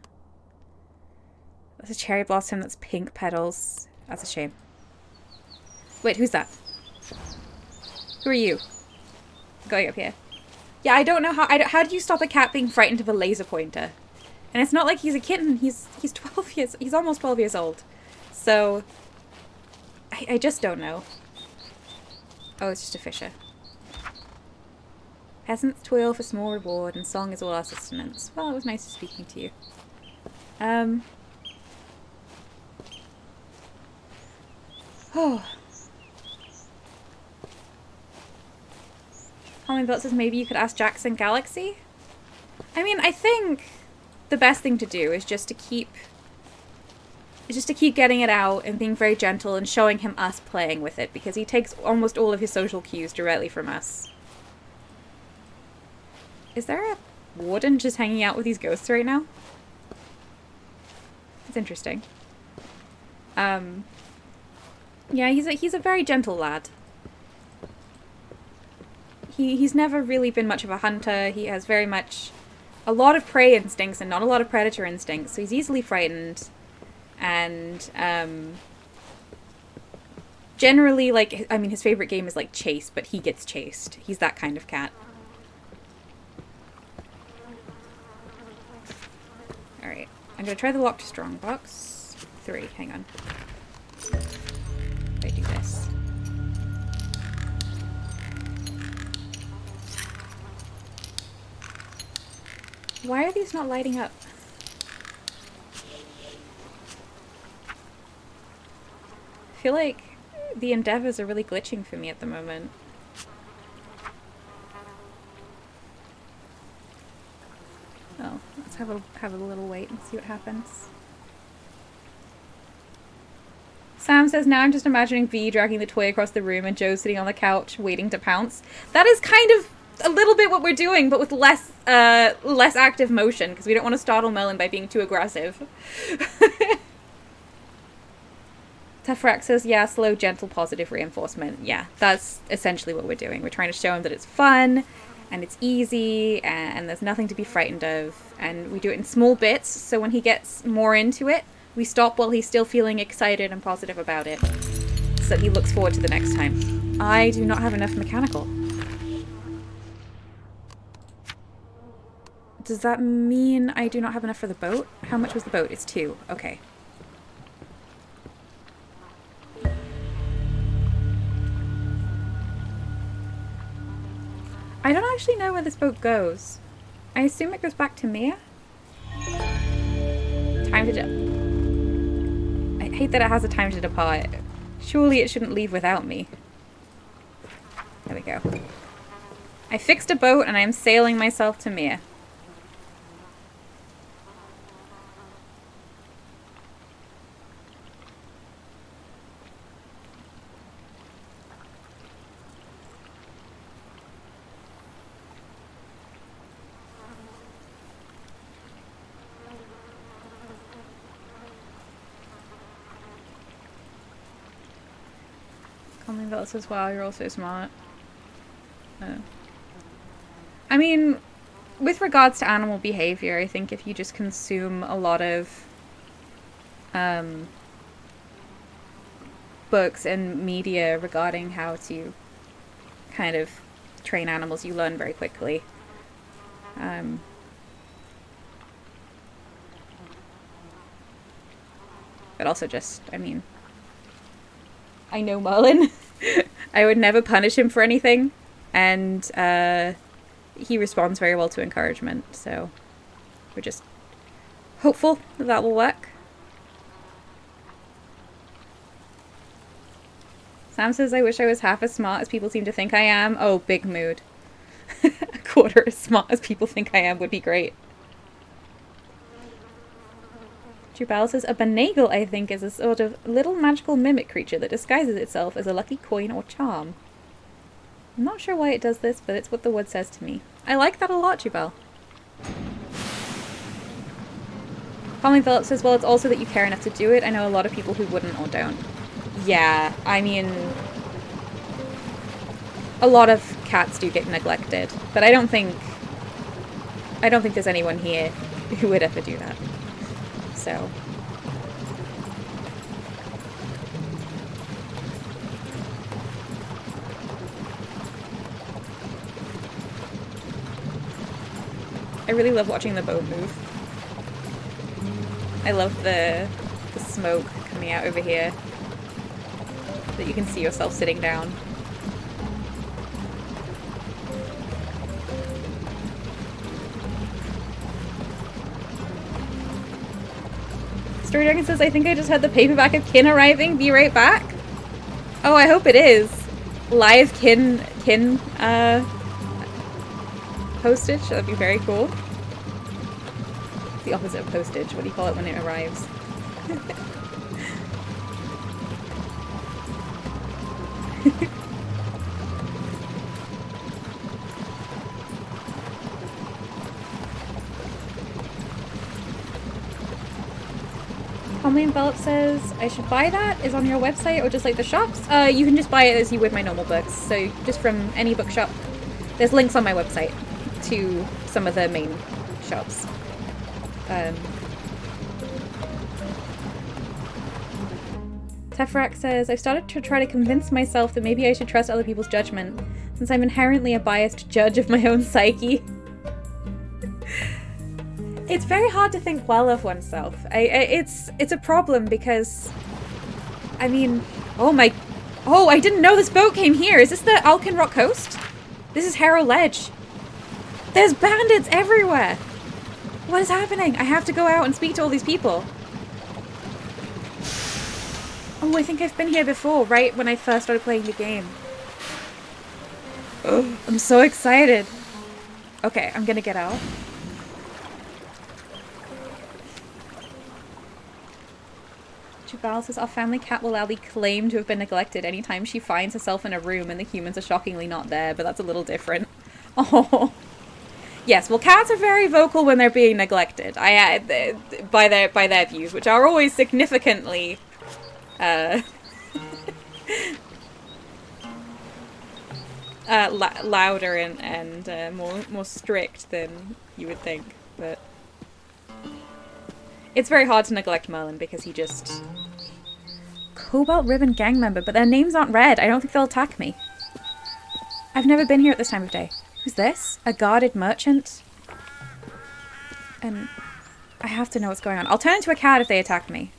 There's a cherry blossom that's pink petals. That's a shame. Wait, who's that? Who are you? Going up here. Yeah, I don't know how do you stop a cat being frightened of a laser pointer? And it's not like he's a kitten. He's 12 years. He's almost 12 years old. So I just don't know. Oh, it's just a fisher. Peasants toil for small reward, and song is all our sustenance. Well, it was nice speaking to you. Oh. Hummingbird says maybe you could ask Jackson Galaxy? I mean, I think the best thing to do is just to keep getting it out and being very gentle and showing him us playing with it, because he takes almost all of his social cues directly from us. Is there a warden just hanging out with these ghosts right now? It's interesting. Yeah, he's a very gentle lad. He's never really been much of a hunter. He has very much a lot of prey instincts and not a lot of predator instincts, so he's easily frightened. And generally, like, I mean, his favorite game is like chase, but he gets chased. He's that kind of cat. Alright, I'm gonna try the locked strongbox. 3, hang on. I do this. Why are these not lighting up? I feel like the endeavors are really glitching for me at the moment. Oh, let's have a little wait and see what happens. Sam says, now I'm just imagining V dragging the toy across the room and Joe sitting on the couch waiting to pounce. That is kind of a little bit what we're doing, but with less active motion, because we don't want to startle Merlin by being too aggressive. Tefrax says, yeah, slow, gentle, positive reinforcement. Yeah, that's essentially what we're doing. We're trying to show him that it's fun, and it's easy, and there's nothing to be frightened of. And we do it in small bits, so when he gets more into it, we stop while he's still feeling excited and positive about it, so that he looks forward to the next time. I do not have enough mechanical. Does that mean I do not have enough for the boat? How much was the boat? It's 2. Okay. I don't actually know where this boat goes. I assume it goes back to Mia? Time to I hate that it has a time to depart. Surely it shouldn't leave without me. There we go. I fixed a boat and I am sailing myself to Mia. Colleen Bell says, wow, you're all so smart. Oh. I mean, with regards to animal behavior, I think if you just consume a lot of books and media regarding how to kind of train animals, you learn very quickly. But also just, I mean, I know Merlin. I would never punish him for anything. And he responds very well to encouragement. So we're just hopeful that that will work. Sam says, I wish I was half as smart as people seem to think I am. Oh, big mood. A quarter as smart as people think I am would be great. Jubal says, a Benagle, I think, is a sort of little magical mimic creature that disguises itself as a lucky coin or charm. I'm not sure why it does this, but it's what the word says to me. I like that a lot, Jubal. Colin Phillips says, well, it's also that you care enough to do it. I know a lot of people who wouldn't or don't. Yeah, I mean, a lot of cats do get neglected, but I don't think there's anyone here who would ever do that. So I really love watching the boat move. I love the smoke coming out over here that you can see yourself sitting down. Story Dragon says, I think I just had the paperback of Kin arriving. Be right back. Oh, I hope it is. Live Kin postage. That'd be very cool. It's the opposite of postage. What do you call it when it arrives? Homely Envelop says, I should buy that? Is on your website or just like the shops? You can just buy it as you would my normal books. So just from any bookshop. There's links on my website to some of the main shops. Tefrak says, I've started to try to convince myself that maybe I should trust other people's judgment, since I'm inherently a biased judge of my own psyche. It's very hard to think well of oneself. It's a problem because, I mean, oh, I didn't know this boat came here. Is this the Alkin Rock coast? This is Harrow Ledge. There's bandits everywhere. What is happening? I have to go out and speak to all these people. Oh, I think I've been here before, right when I first started playing the game. Oh, I'm so excited. Okay, I'm gonna get out. Jubal says, our family cat will loudly claim to have been neglected anytime she finds herself in a room and the humans are shockingly not there, but that's a little different. Oh. Yes, well, cats are very vocal when they're being neglected. By their views, which are always significantly louder and more strict than you would think, but it's very hard to neglect Merlin because he just... Cobalt Ribbon gang member, but their names aren't red. I don't think they'll attack me. I've never been here at this time of day. Who's this? A guarded merchant? And I have to know what's going on. I'll turn into a cat if they attack me.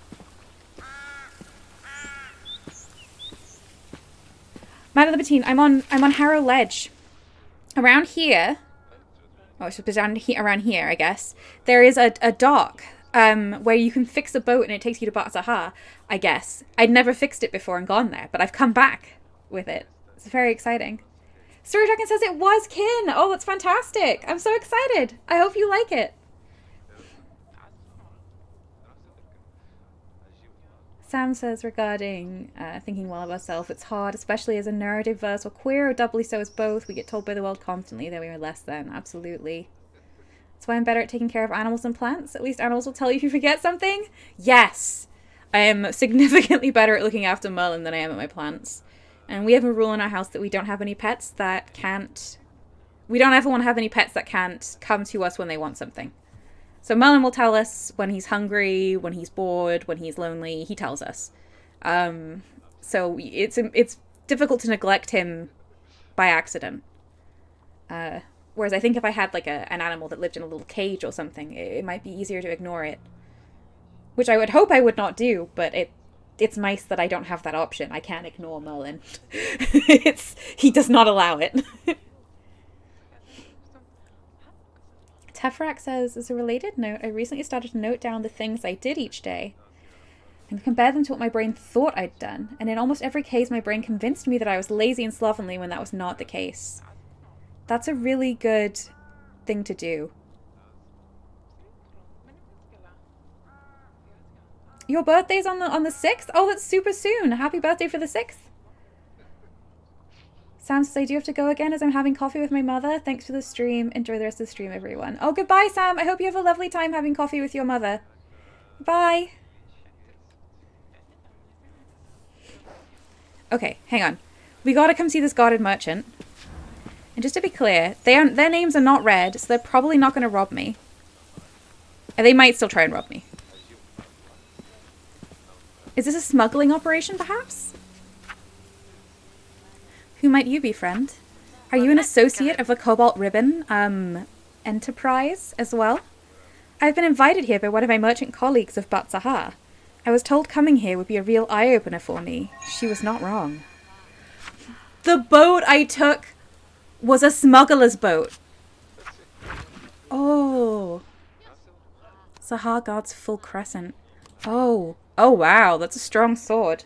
Matt Libertine, I'm on Harrow Ledge. Around here, oh, it's around here, I guess. There is a dock where you can fix a boat and it takes you to Batsaha, I guess. I'd never fixed it before and gone there, but I've come back with it. It's very exciting. Story Dragon says it was Kin. Oh, that's fantastic. I'm so excited. I hope you like it. Sam says regarding thinking well of ourselves, it's hard, especially as a neurodiverse or queer or doubly so as both. We get told by the world constantly that we are less than. Absolutely. That's why I'm better at taking care of animals and plants. At least animals will tell you if you forget something. Yes! I am significantly better at looking after Merlin than I am at my plants. And we have a rule in our house that we don't have any pets that can't we don't ever want to have any pets that can't come to us when they want something. So Merlin will tell us when he's hungry, when he's bored, when he's lonely. He tells us. So it's difficult to neglect him by accident. Whereas I think if I had like an animal that lived in a little cage or something, it might be easier to ignore it. Which I would hope I would not do, but it's nice that I don't have that option. I can't ignore Merlin. He does not allow it. Tefrak says, as a related note, I recently started to note down the things I did each day and compare them to what my brain thought I'd done. And in almost every case, my brain convinced me that I was lazy and slovenly when that was not the case. That's a really good thing to do. Your birthday's on the 6th? Oh, that's super soon. Happy birthday for the 6th. Sam says, I do have to go again as I'm having coffee with my mother. Thanks for the stream. Enjoy the rest of the stream, everyone. Oh, goodbye, Sam. I hope you have a lovely time having coffee with your mother. Bye. Okay, hang on. We gotta come see this guarded merchant. And just to be clear, their names are not red, so they're probably not going to rob me. And they might still try and rob me. Is this a smuggling operation, perhaps? Who might you be, friend? Are you an associate of the Cobalt Ribbon, Enterprise as well? I've been invited here by one of my merchant colleagues of Batsahar. I was told coming here would be a real eye-opener for me. She was not wrong. The boat I took was a smuggler's boat. Oh. Sahar guards full crescent. Oh. Oh, wow. That's a strong sword.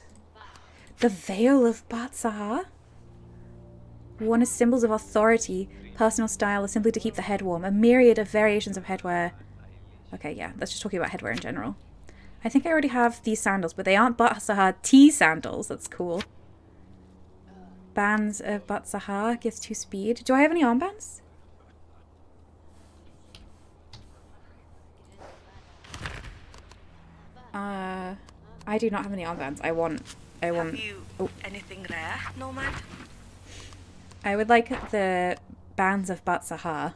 The Veil of Batsahar? Worn as symbols of authority, personal style, or simply to keep the head warm. A myriad of variations of headwear. Okay, yeah. Let's just talk about headwear in general. I think I already have these sandals, but they aren't Batsahar tea sandals. That's cool. Bands of Batsahar gives 2 speed. Do I have any armbands? I do not have any armbands. I want. Have you anything rare, Nomad? I would like the bands of Batsahar.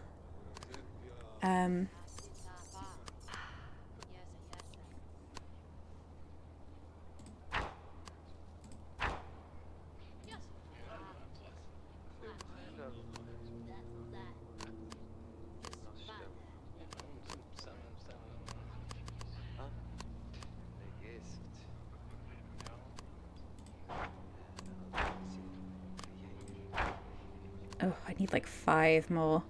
Oh, I need like 5 more.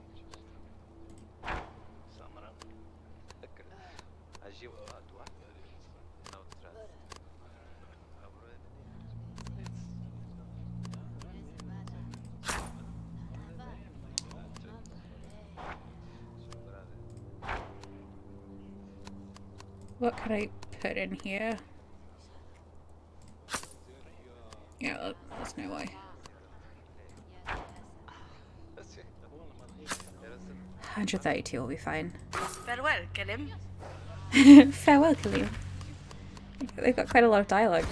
What could I put in here? Yeah, that's no way. 132 will be fine. Farewell, Kalim. Farewell, Kalim. They've got quite a lot of dialogue.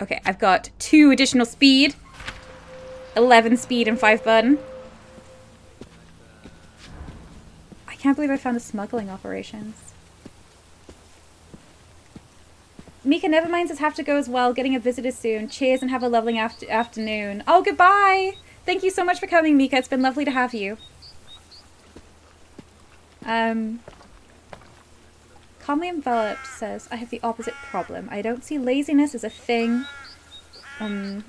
Okay, I've got 2 additional speed. 11 speed and 5 burden. I can't believe I found a smuggling operations. Mika, never mind, says have to go as well. Getting a visitor soon. Cheers and have a lovely afternoon. Oh, goodbye! Thank you so much for coming, Mika. It's been lovely to have you. Calmly Enveloped says, I have the opposite problem. I don't see laziness as a thing. And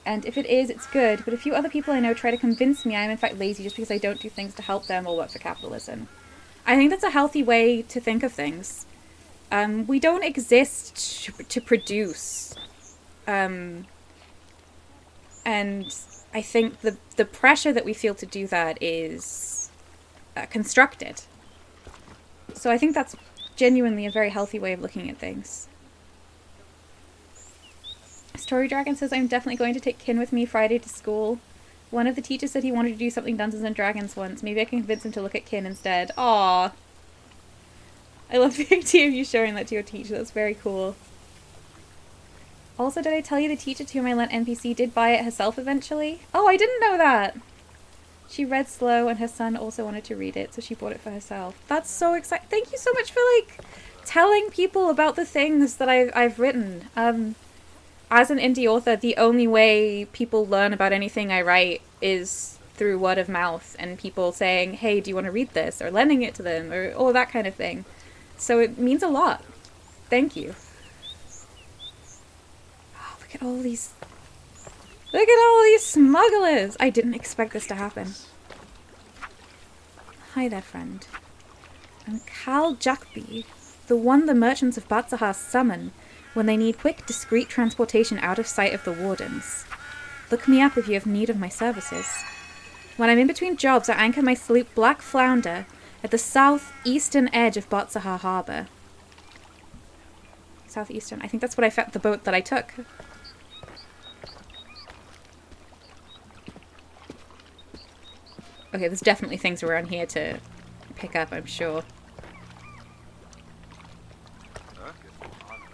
if it is, it's good. But a few other people I know try to convince me I am in fact lazy just because I don't do things to help them or work for capitalism. I think that's a healthy way to think of things. We don't exist to produce. And I think the pressure that we feel to do that is constructed. So I think that's genuinely a very healthy way of looking at things. Story Dragon says, I'm definitely going to take Kin with me Friday to school. One of the teachers said he wanted to do something Dungeons and Dragons once. Maybe I can convince him to look at Kin instead. Aww. I love the idea of you showing that to your teacher. That's very cool. Also, did I tell you the teacher to whom I lent NPC did buy it herself eventually? Oh, I didn't know that! She read slow and her son also wanted to read it, so she bought it for herself. That's so exciting. Thank you so much for, like, telling people about the things that I've written. As an indie author, the only way people learn about anything I write is through word of mouth and people saying, hey, do you want to read this? Or lending it to them, or all that kind of thing. So it means a lot. Thank you. Oh, look at all these... Look at all these smugglers! I didn't expect this to happen. Hi there, friend. I'm Cal Jackby, the one the merchants of Batsahar summon when they need quick, discreet transportation out of sight of the Wardens. Look me up if you have need of my services. When I'm in between jobs, I anchor my sloop Black Flounder at the southeastern edge of Batsahar Harbour. Southeastern? I think that's what I found, the boat that I took. Okay, there's definitely things around here to pick up, I'm sure.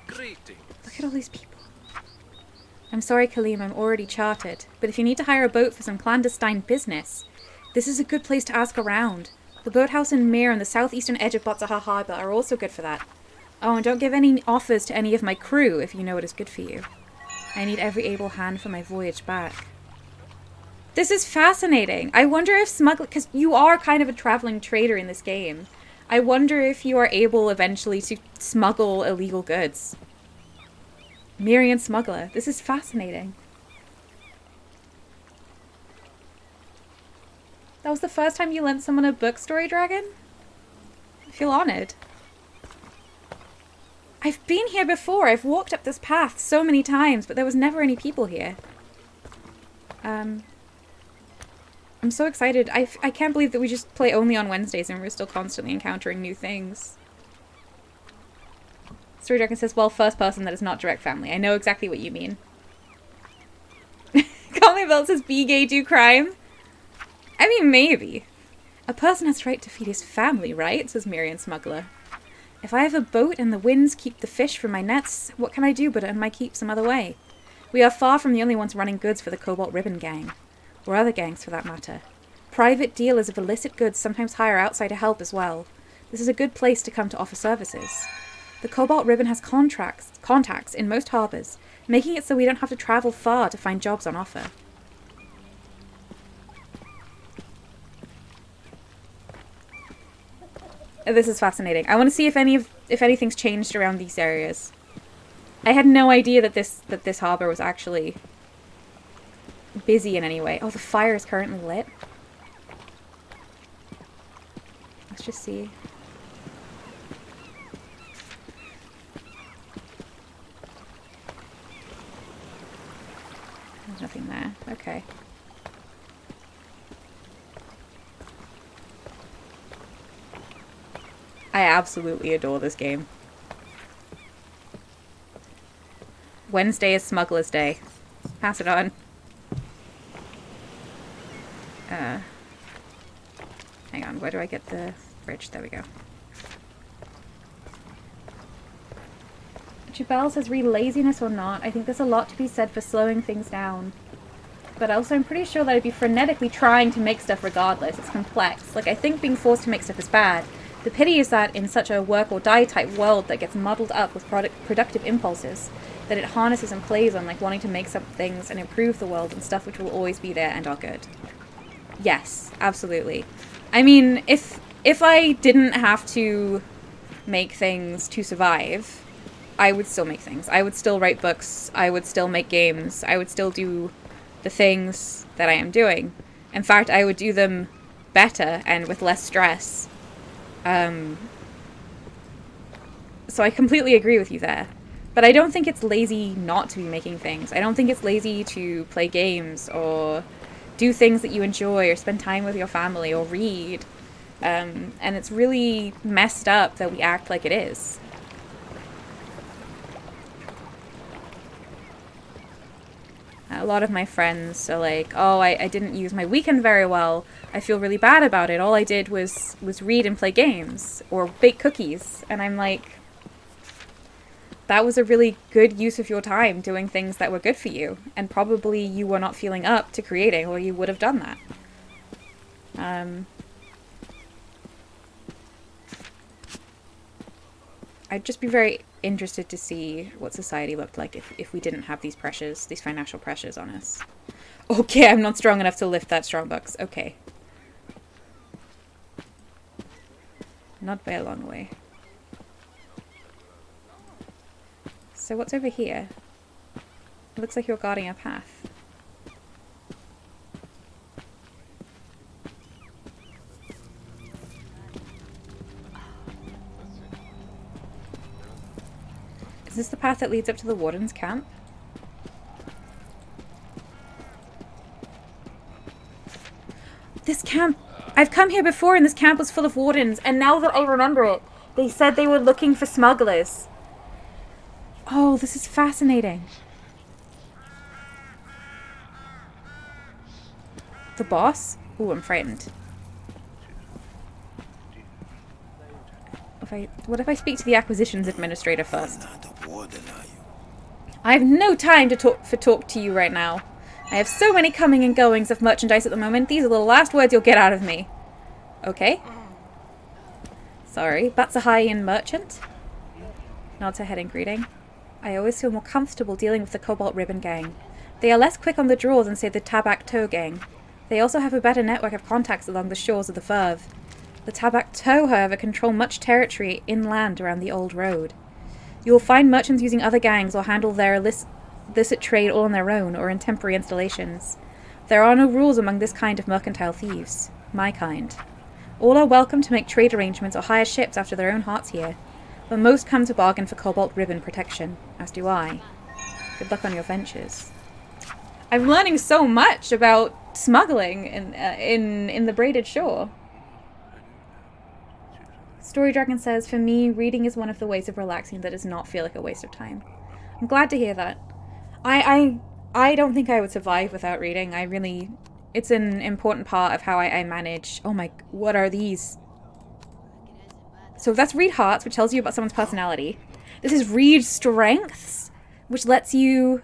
Look at all these people. I'm sorry, Kaleem, I'm already chartered, but if you need to hire a boat for some clandestine business, this is a good place to ask around. The boathouse and Mere on the southeastern edge of Batsahar Harbour are also good for that. Oh, and don't give any offers to any of my crew if you know what is good for you. I need every able hand for my voyage back. This is fascinating. I wonder if because you are kind of a traveling trader in this game. I wonder if you are able eventually to smuggle illegal goods. Miriam Smuggler. This is fascinating. That was the first time you lent someone a book, Story Dragon? I feel honored. I've been here before. I've walked up this path so many times, but there was never any people here. I'm so excited. I can't believe that we just play only on Wednesdays and we're still constantly encountering new things. Story Dragon says, well, first person that is not direct family. I know exactly what you mean. Colleen Bell says, be gay, do crime. I mean, maybe. A person has the right to feed his family, right? Says Miriam Smuggler. If I have a boat and the winds keep the fish from my nets, what can I do but earn my keep some other way? We are far from the only ones running goods for the Cobalt Ribbon Gang. Or other gangs, for that matter. Private dealers of illicit goods sometimes hire outsider help as well. This is a good place to come to offer services. The Cobalt Ribbon has contacts in most harbours, making it so we don't have to travel far to find jobs on offer. This is fascinating. I want to see if anything's changed around these areas. I had no idea that this harbour was actually busy in any way. Oh, the fire is currently lit. Let's just see. There's nothing there. Okay. I absolutely adore this game. Wednesday is Smuggler's Day. Pass it on. Hang on, where do I get the bridge? There we go. Jabel says, read laziness or not, I think there's a lot to be said for slowing things down. But also I'm pretty sure that I'd be frenetically trying to make stuff regardless. It's complex. Like, I think being forced to make stuff is bad. The pity is that in such a work or die type world that gets muddled up with productive impulses, that it harnesses and plays on, like, wanting to make some things and improve the world and stuff which will always be there and are good. Yes, absolutely. I mean, if I didn't have to make things to survive, I would still make things. I would still write books. I would still make games. I would still do the things that I am doing. In fact, I would do them better and with less stress. So I completely agree with you there. But I don't think it's lazy not to be making things. I don't think it's lazy to play games or do things that you enjoy or spend time with your family or read. And it's really messed up that we act like it is. A lot of my friends are like, oh, I didn't use my weekend very well. I feel really bad about it. All I did was read and play games or bake cookies. And I'm like, that was a really good use of your time doing things that were good for you. And probably you were not feeling up to creating or you would have done that. I'd just be very interested to see what society looked like if we didn't have these pressures, these financial pressures on us. Okay, I'm not strong enough to lift that strong box. Okay. Not by a long way. So what's over here? It looks like you're guarding a path. Is this the path that leads up to the Wardens Camp? This camp! I've come here before and this camp was full of wardens, and now that I remember it, they said they were looking for smugglers. Oh, this is fascinating. The boss? Ooh, I'm frightened. What if I speak to the acquisitions administrator first? I have no time to talk to you right now. I have so many coming and goings of merchandise at the moment. These are the last words you'll get out of me. Okay. Sorry. Batsahayan merchant? Nods her head in greeting. I always feel more comfortable dealing with the Cobalt Ribbon Gang. They are less quick on the draw than, say, the Tabak Toe Gang. They also have a better network of contacts along the shores of the Firth. The Tabak Toe, however, control much territory inland around the old road. You will find merchants using other gangs or handle their illicit trade all on their own or in temporary installations. There are no rules among this kind of mercantile thieves. My kind. All are welcome to make trade arrangements or hire ships after their own hearts here, but most come to bargain for Cobalt Ribbon protection, as do I. Good luck on your ventures. I'm learning so much about smuggling in the Braided Shore. Story Dragon says, for me, reading is one of the ways of relaxing that does not feel like a waste of time. I'm glad to hear that. I don't think I would survive without reading. It's an important part of how I manage. Oh my, what are these? So that's Read Hearts, which tells you about someone's personality. This is Read Strengths, which lets you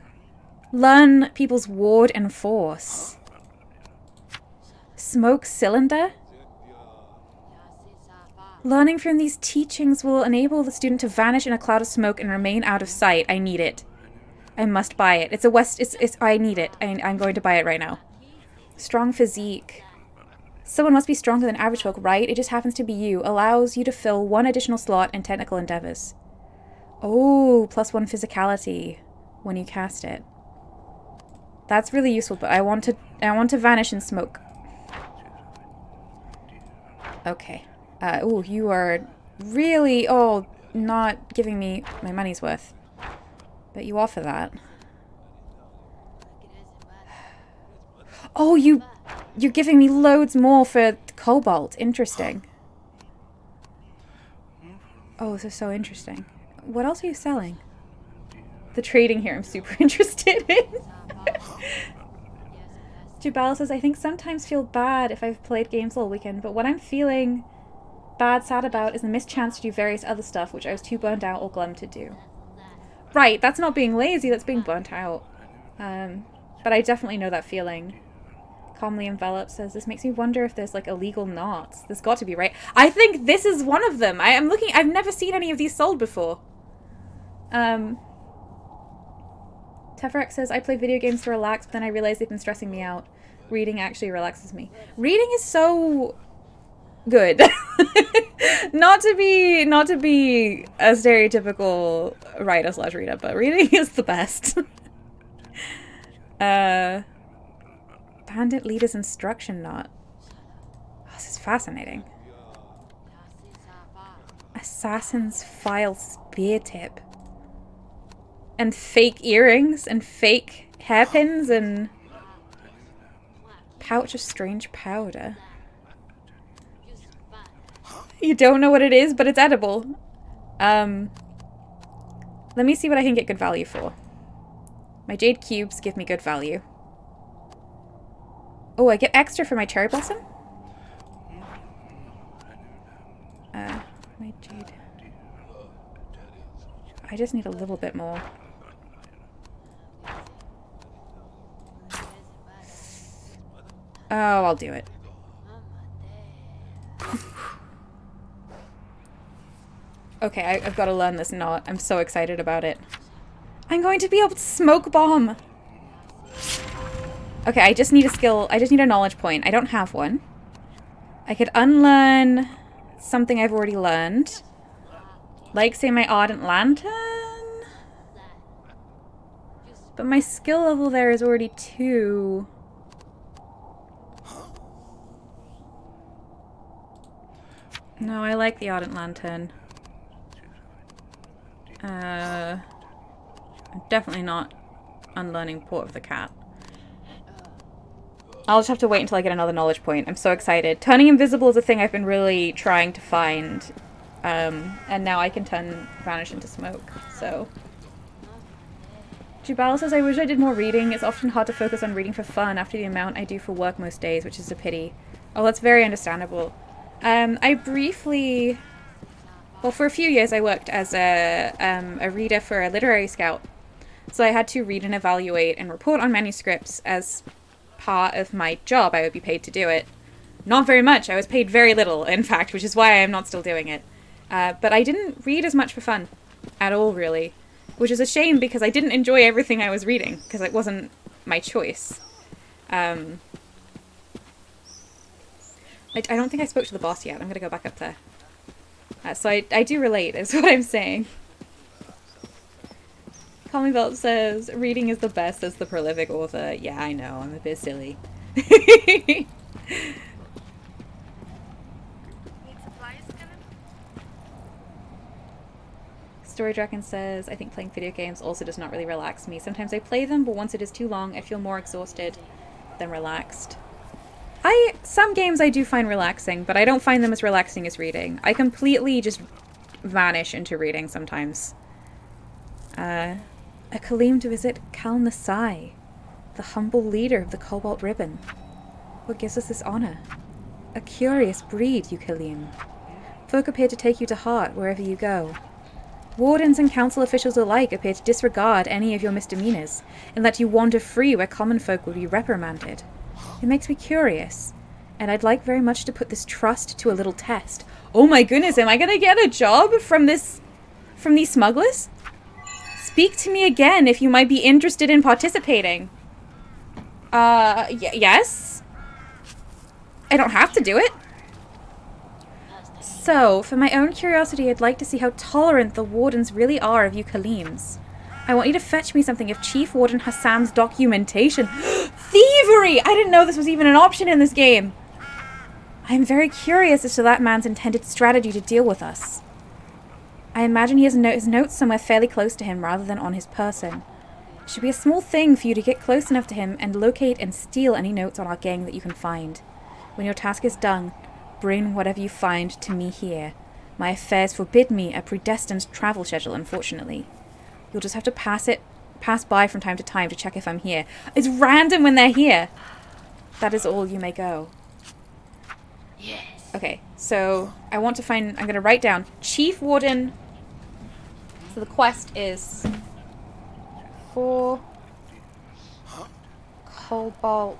learn people's ward and force. Smoke Cylinder. Learning from these teachings will enable the student to vanish in a cloud of smoke and remain out of sight. I need it. I must buy it. I need it. I'm going to buy it right now. Strong Physique. Someone must be stronger than average folk, right? It just happens to be you. Allows you to fill one additional slot in technical endeavors. Oh, +1 physicality when you cast it. That's really useful, but I want to vanish in smoke. Okay. Ooh, you are really, not giving me my money's worth. But you offer that. Oh, you're giving me loads more for Cobalt. Interesting. Oh, this is so interesting. What else are you selling? The trading here I'm super interested in. Jubal says, I think sometimes feel bad if I've played games all weekend, but what I'm feeling sad about is the missed chance to do various other stuff which I was too burnt out or glum to do. Right, that's not being lazy, that's being burnt out. But I definitely know that feeling. Calmly Enveloped says, this makes me wonder if there's like illegal knots. There's got to be, right? I think this is one of them. I've never seen any of these sold before. Teferac says, I play video games to relax, but then I realize they've been stressing me out. Reading actually relaxes me. Reading is so good. not to be a stereotypical writer/reader, but reading is the best. Bandit Leader's Instruction Knot. Oh, this is fascinating. Assassin's File Spear Tip. And fake earrings and fake hairpins and pouch of strange powder. You don't know what it is, but it's edible. Let me see what I can get good value for. My jade cubes give me good value. Oh, I get extra for my cherry blossom? My jade. I just need a little bit more. Oh, I'll do it. Okay, I've got to learn this knot. I'm so excited about it. I'm going to be able to smoke bomb! Okay, I just need a skill. I just need a knowledge point. I don't have one. I could unlearn something I've already learned. Like, say, my Ardent Lantern? But my skill level there is already 2. No, I like the Ardent Lantern. I'm definitely not unlearning Port of the Cat. I'll just have to wait until I get another knowledge point. I'm so excited. Turning invisible is a thing I've been really trying to find. And now I can turn Vanish into smoke, so... Jubal says, I wish I did more reading. It's often hard to focus on reading for fun after the amount I do for work most days, which is a pity. Oh, that's very understandable. I briefly... Well, for a few years I worked as a reader for a literary scout. So I had to read and evaluate and report on manuscripts as part of my job. I would be paid to do it. Not very much. I was paid very little, in fact, which is why I am not still doing it. But I didn't read as much for fun. At all, really. Which is a shame because I didn't enjoy everything I was reading, because it wasn't my choice. I don't think I spoke to the boss yet. I'm going to go back up there. So I do relate, is what I'm saying. Call Me Belt says, reading is the best as the prolific author. Yeah, I know. I'm a bit silly. Story Dragon says, I think playing video games also does not really relax me. Sometimes I play them, but once it is too long, I feel more exhausted than relaxed. Some games I do find relaxing, but I don't find them as relaxing as reading. I completely just vanish into reading sometimes. A Kaleem to visit Kal Nasai, the humble leader of the Cobalt Ribbon. What gives us this honor? A curious breed, you Kaleem. Folk appear to take you to heart wherever you go. Wardens and council officials alike appear to disregard any of your misdemeanors, and let you wander free where common folk would be reprimanded. It makes me curious, and I'd like very much to put this trust to a little test. Oh my goodness, am I gonna get a job from these smugglers? Speak to me again if you might be interested in participating. Yes? I don't have to do it. So, for my own curiosity, I'd like to see how tolerant the wardens really are of you Kaleems. I want you to fetch me something of Chief Warden Hassam's documentation. Thievery! I didn't know this was even an option in this game. I am very curious as to that man's intended strategy to deal with us. I imagine he has his notes somewhere fairly close to him rather than on his person. It should be a small thing for you to get close enough to him and locate and steal any notes on our gang that you can find. When your task is done, bring whatever you find to me here. My affairs forbid me a predestined travel schedule, unfortunately. You'll just have to pass by from time to time to check if I'm here. It's random when they're here. That is all, you may go. Yes. Okay, so I want to find, I'm going to write down Chief Warden. So the quest is for Cobalt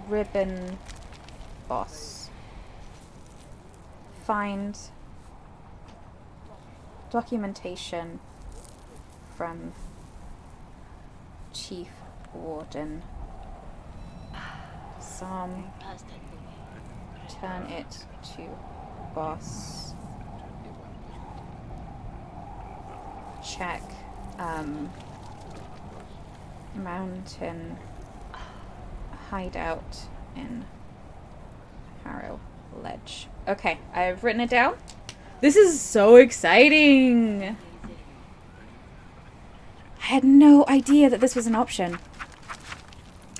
Ribbon Boss. Find documentation from Chief Warden. Turn it to boss. Check mountain hideout in Harrow Ledge. Okay, I've written it down. This is so exciting! I had no idea that this was an option.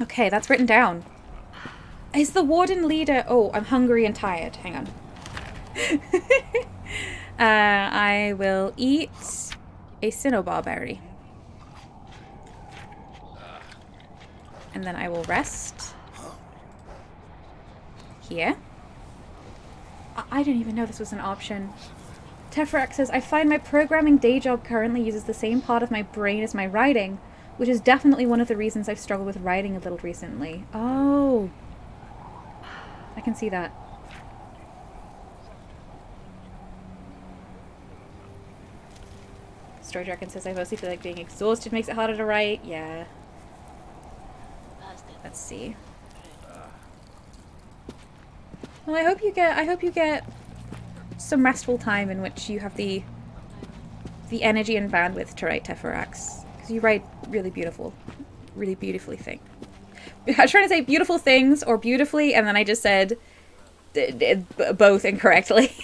Okay, that's written down. Is the warden leader... Oh, I'm hungry and tired. Hang on. I will eat a cinnabar berry. And then I will rest. Here. I didn't even know this was an option. Tefrax says, I find my programming day job currently uses the same part of my brain as my writing, which is definitely one of the reasons I've struggled with writing a little recently. Oh. I can see that. Story Dragon says, I mostly feel like being exhausted makes it harder to write. Yeah. Let's see. Well, I hope you get some restful time in which you have the energy and bandwidth to write Teferax. Because you write really beautifully things. I was trying to say beautiful things or beautifully, and then I just said both incorrectly.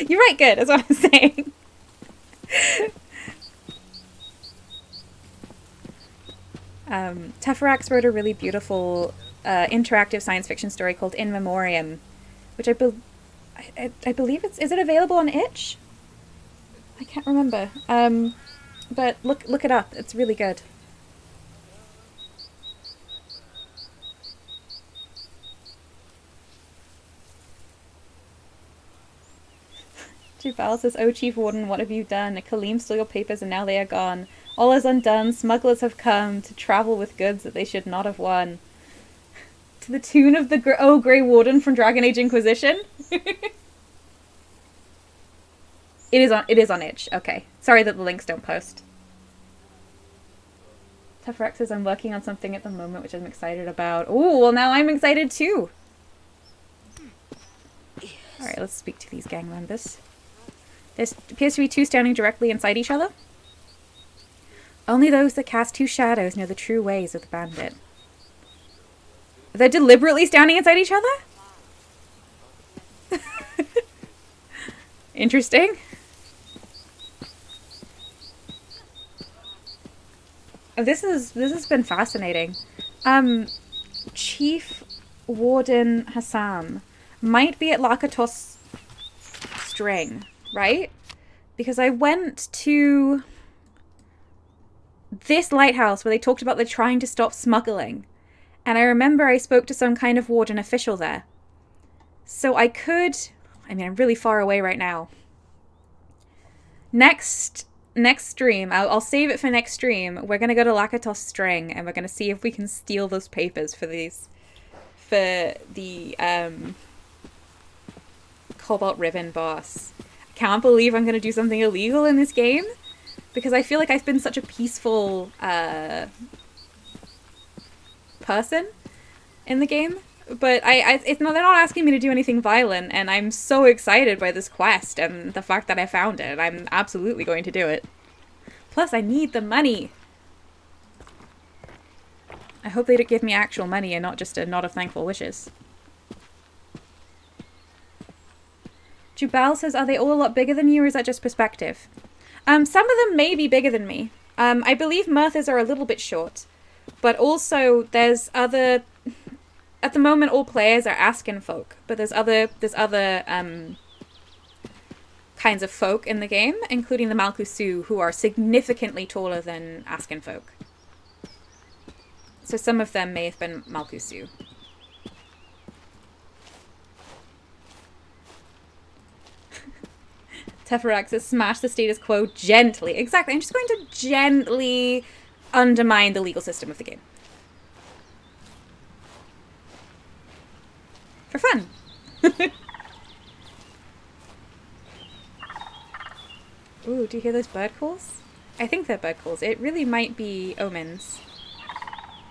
You write good, is what I'm saying. Teferax wrote a really beautiful interactive science fiction story called In Memoriam, which I believe is it available on Itch? I can't remember. But look it up. It's really good. Jubal says, "Oh, Chief Warden, what have you done? Kaleem stole your papers and now they are gone. All is undone. Smugglers have come to travel with goods that they should not have won." To the tune of the Grey Warden from Dragon Age Inquisition. It is on Itch. Okay. Sorry that the links don't post. Teferax says, "I'm working on something at the moment which I'm excited about." Ooh, well now I'm excited too. Yes. Alright, let's speak to these gang members. There appears to be two standing directly inside each other. Only those that cast two shadows know the true ways of the bandit. They're deliberately standing inside each other? Interesting. This has been fascinating. Chief Warden Hassam might be at Lakatos String, right? Because I went to this lighthouse where they talked about they're trying to stop smuggling. And I remember I spoke to some kind of warden official there. So I mean, I'm really far away right now. Next stream, I'll save it for next stream. We're going to go to Lakatos String and we're going to see if we can steal those papers for the Cobalt Ribbon boss. I can't believe I'm going to do something illegal in this game because I feel like I've been such a peaceful person in the game. But they're not asking me to do anything violent, and I'm so excited by this quest and the fact that I found it. I'm absolutely going to do it. Plus, I need the money. I hope they give me actual money and not just a nod of thankful wishes. Jubal says, "Are they all a lot bigger than you, or is that just perspective?" Some of them may be bigger than me. I believe Murthas are a little bit short, but also there's other. At the moment, all players are Askin folk, but there's other kinds of folk in the game, including the Malkusu, who are significantly taller than Askin folk. So some of them may have been Malkusu. Teferax says, "Smash the status quo gently." Exactly. I'm just going to gently undermine the legal system of the game. For fun. Ooh, do you hear those bird calls? I think they're bird calls. It really might be omens,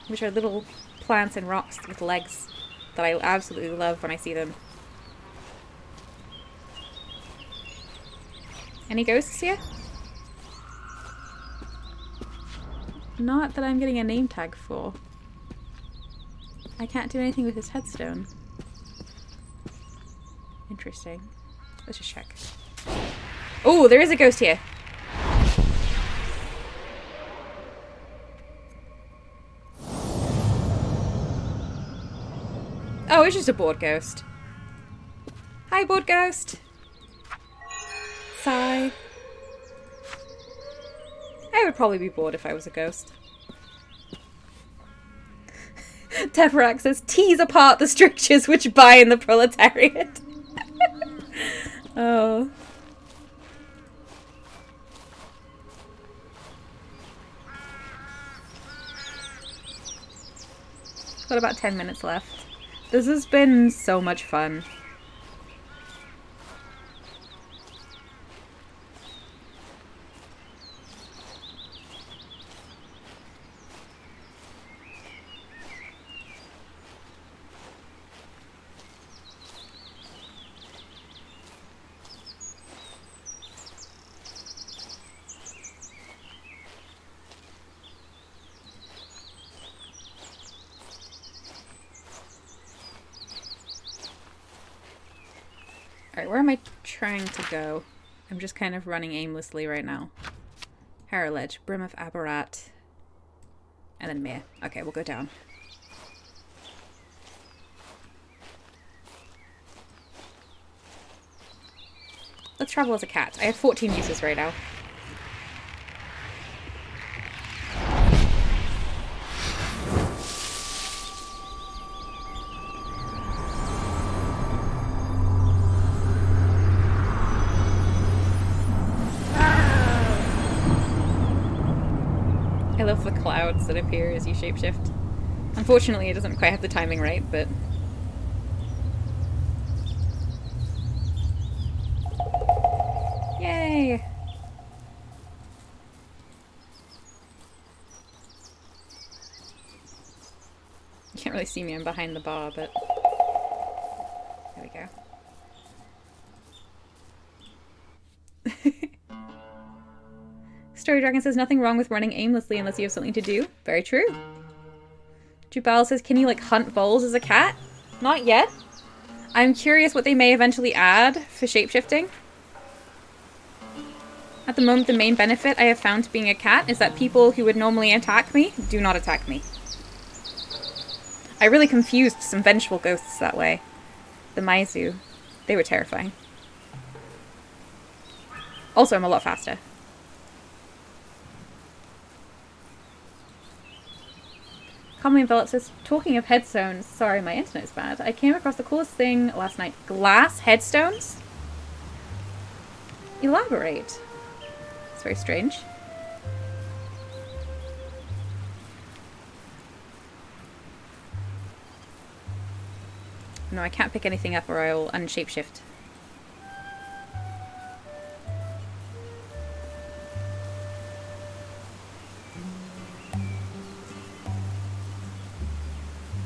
which are little plants and rocks with legs that I absolutely love when I see them. Any ghosts here? Not that I'm getting a name tag for. I can't do anything with his headstone. Interesting. Let's just check. Oh, there is a ghost here. Oh, it's just a bored ghost. Hi, bored ghost. Sigh. I would probably be bored if I was a ghost. Teferax says, "Tease apart the strictures which bind the proletariat." Oh. Got about 10 minutes left. This has been so much fun. Alright, where am I trying to go? I'm just kind of running aimlessly right now. Harrowledge, Brim of Aberrat. And then Mere. Okay, we'll go down. Let's travel as a cat. I have 14 uses right now. I love the clouds that appear as you shapeshift. Unfortunately, it doesn't quite have the timing right, but... Yay! You can't really see me, I'm behind the bar, but... There we go. Story Dragon says nothing wrong with running aimlessly unless you have something to do. Very true. Jubal says, can you like hunt voles as a cat? Not yet. I'm curious what they may eventually add for shapeshifting. At the moment, the main benefit I have found to being a cat is that people who would normally attack me do not attack me. I really confused some vengeful ghosts that way. The Maizu. They were terrifying. Also, I'm a lot faster. Commonly Enveloped says, talking of headstones, sorry, my internet's bad. I came across the coolest thing last night. Glass headstones? Elaborate. It's very strange. No, I can't pick anything up or I will unshapeshift.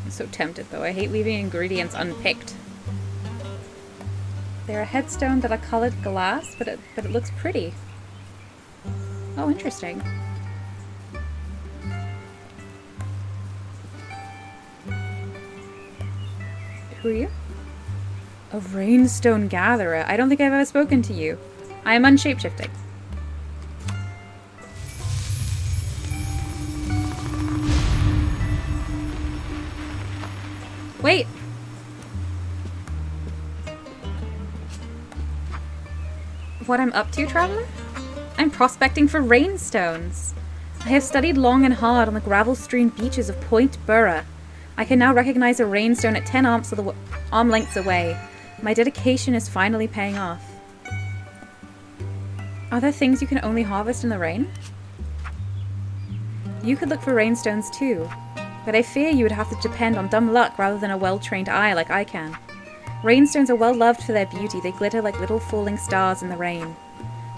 I'm so tempted though. I hate leaving ingredients unpicked. They're a headstone that are colored glass, but it looks pretty. Oh, interesting. Who are you? A Rainstone Gatherer. I don't think I've ever spoken to you. I am unshapeshifting. Wait! What I'm up to, Traveler? I'm prospecting for rainstones. I have studied long and hard on the gravel-strewn beaches of Point Burra. I can now recognize a rainstone at 10 arm lengths away. My dedication is finally paying off. Are there things you can only harvest in the rain? You could look for rainstones too, but I fear you would have to depend on dumb luck rather than a well-trained eye like I can. Rainstones are well loved for their beauty. They glitter like little falling stars in the rain.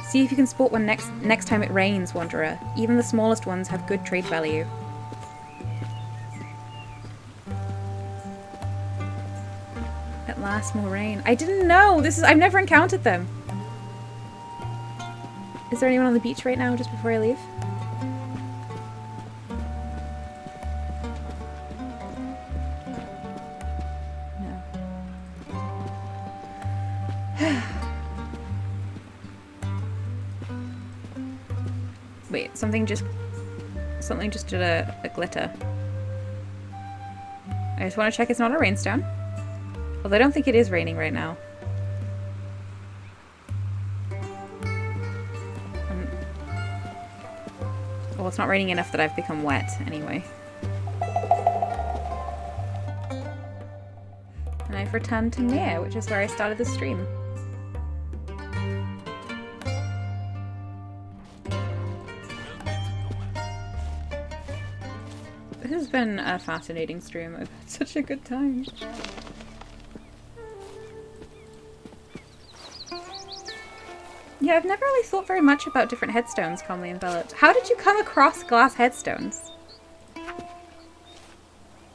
See if you can spot one next time it rains, Wanderer. Even the smallest ones have good trade value. At last, more rain. I didn't know! I've never encountered them! Is there anyone on the beach right now just before I leave? Wait, something just did a glitter. I just want to check it's not a rainstone. Although I don't think it is raining right now. Well, it's not raining enough that I've become wet anyway. And I've returned to Mere, which is where I started the stream. This has been a fascinating stream. I've had such a good time. Yeah, I've never really thought very much about different headstones commonly enveloped. How did you come across glass headstones?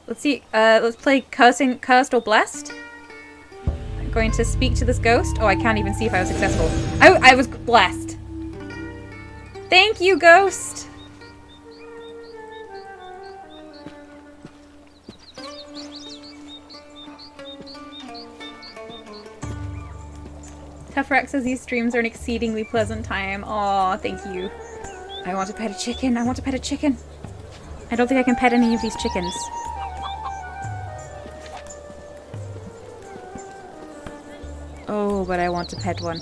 Let's see, let's play Cursed or Blessed. I'm going to speak to this ghost. Oh, I can't even see if I was successful. I was blessed. Thank you, ghost! Pepperex says these streams are an exceedingly pleasant time. Aw, thank you. I want to pet a chicken. I want to pet a chicken. I don't think I can pet any of these chickens. Oh, but I want to pet one.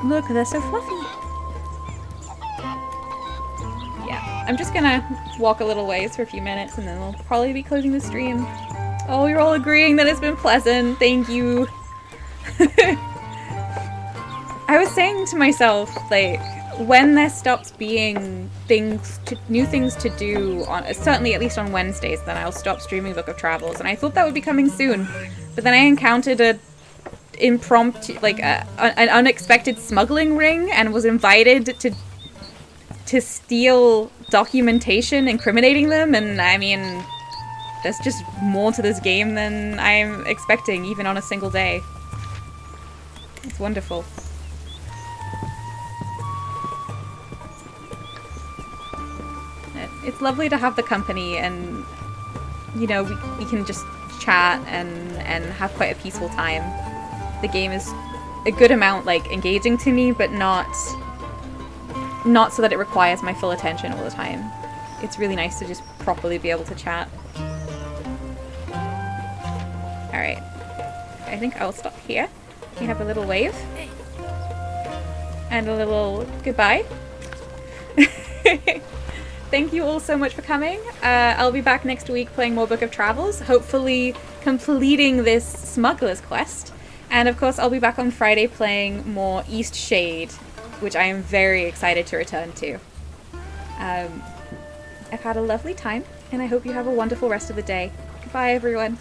Look, they're so fluffy. Yeah, I'm just gonna walk a little ways for a few minutes and then we'll probably be closing the stream. Oh, you're all agreeing that it's been pleasant. Thank you. I was saying to myself, like, when there stops being new things to do on, certainly at least on Wednesdays, then I'll stop streaming Book of Travels, and I thought that would be coming soon, but then I encountered a impromptu, like an unexpected smuggling ring, and was invited to steal documentation incriminating them, and I mean, there's just more to this game than I'm expecting, even on a single day. It's wonderful. It's lovely to have the company, and you know, we can just chat and have quite a peaceful time. The game is a good amount like engaging to me, but not so that it requires my full attention all the time. It's really nice to just properly be able to chat. Alright, I think I'll stop here. We have a little wave and a little goodbye. Thank you all so much for coming. I'll be back next week playing more Book of Travels, hopefully completing this Smugglers quest. And of course, I'll be back on Friday playing more East Shade, which I am very excited to return to. I've had a lovely time, and I hope you have a wonderful rest of the day. Goodbye, everyone.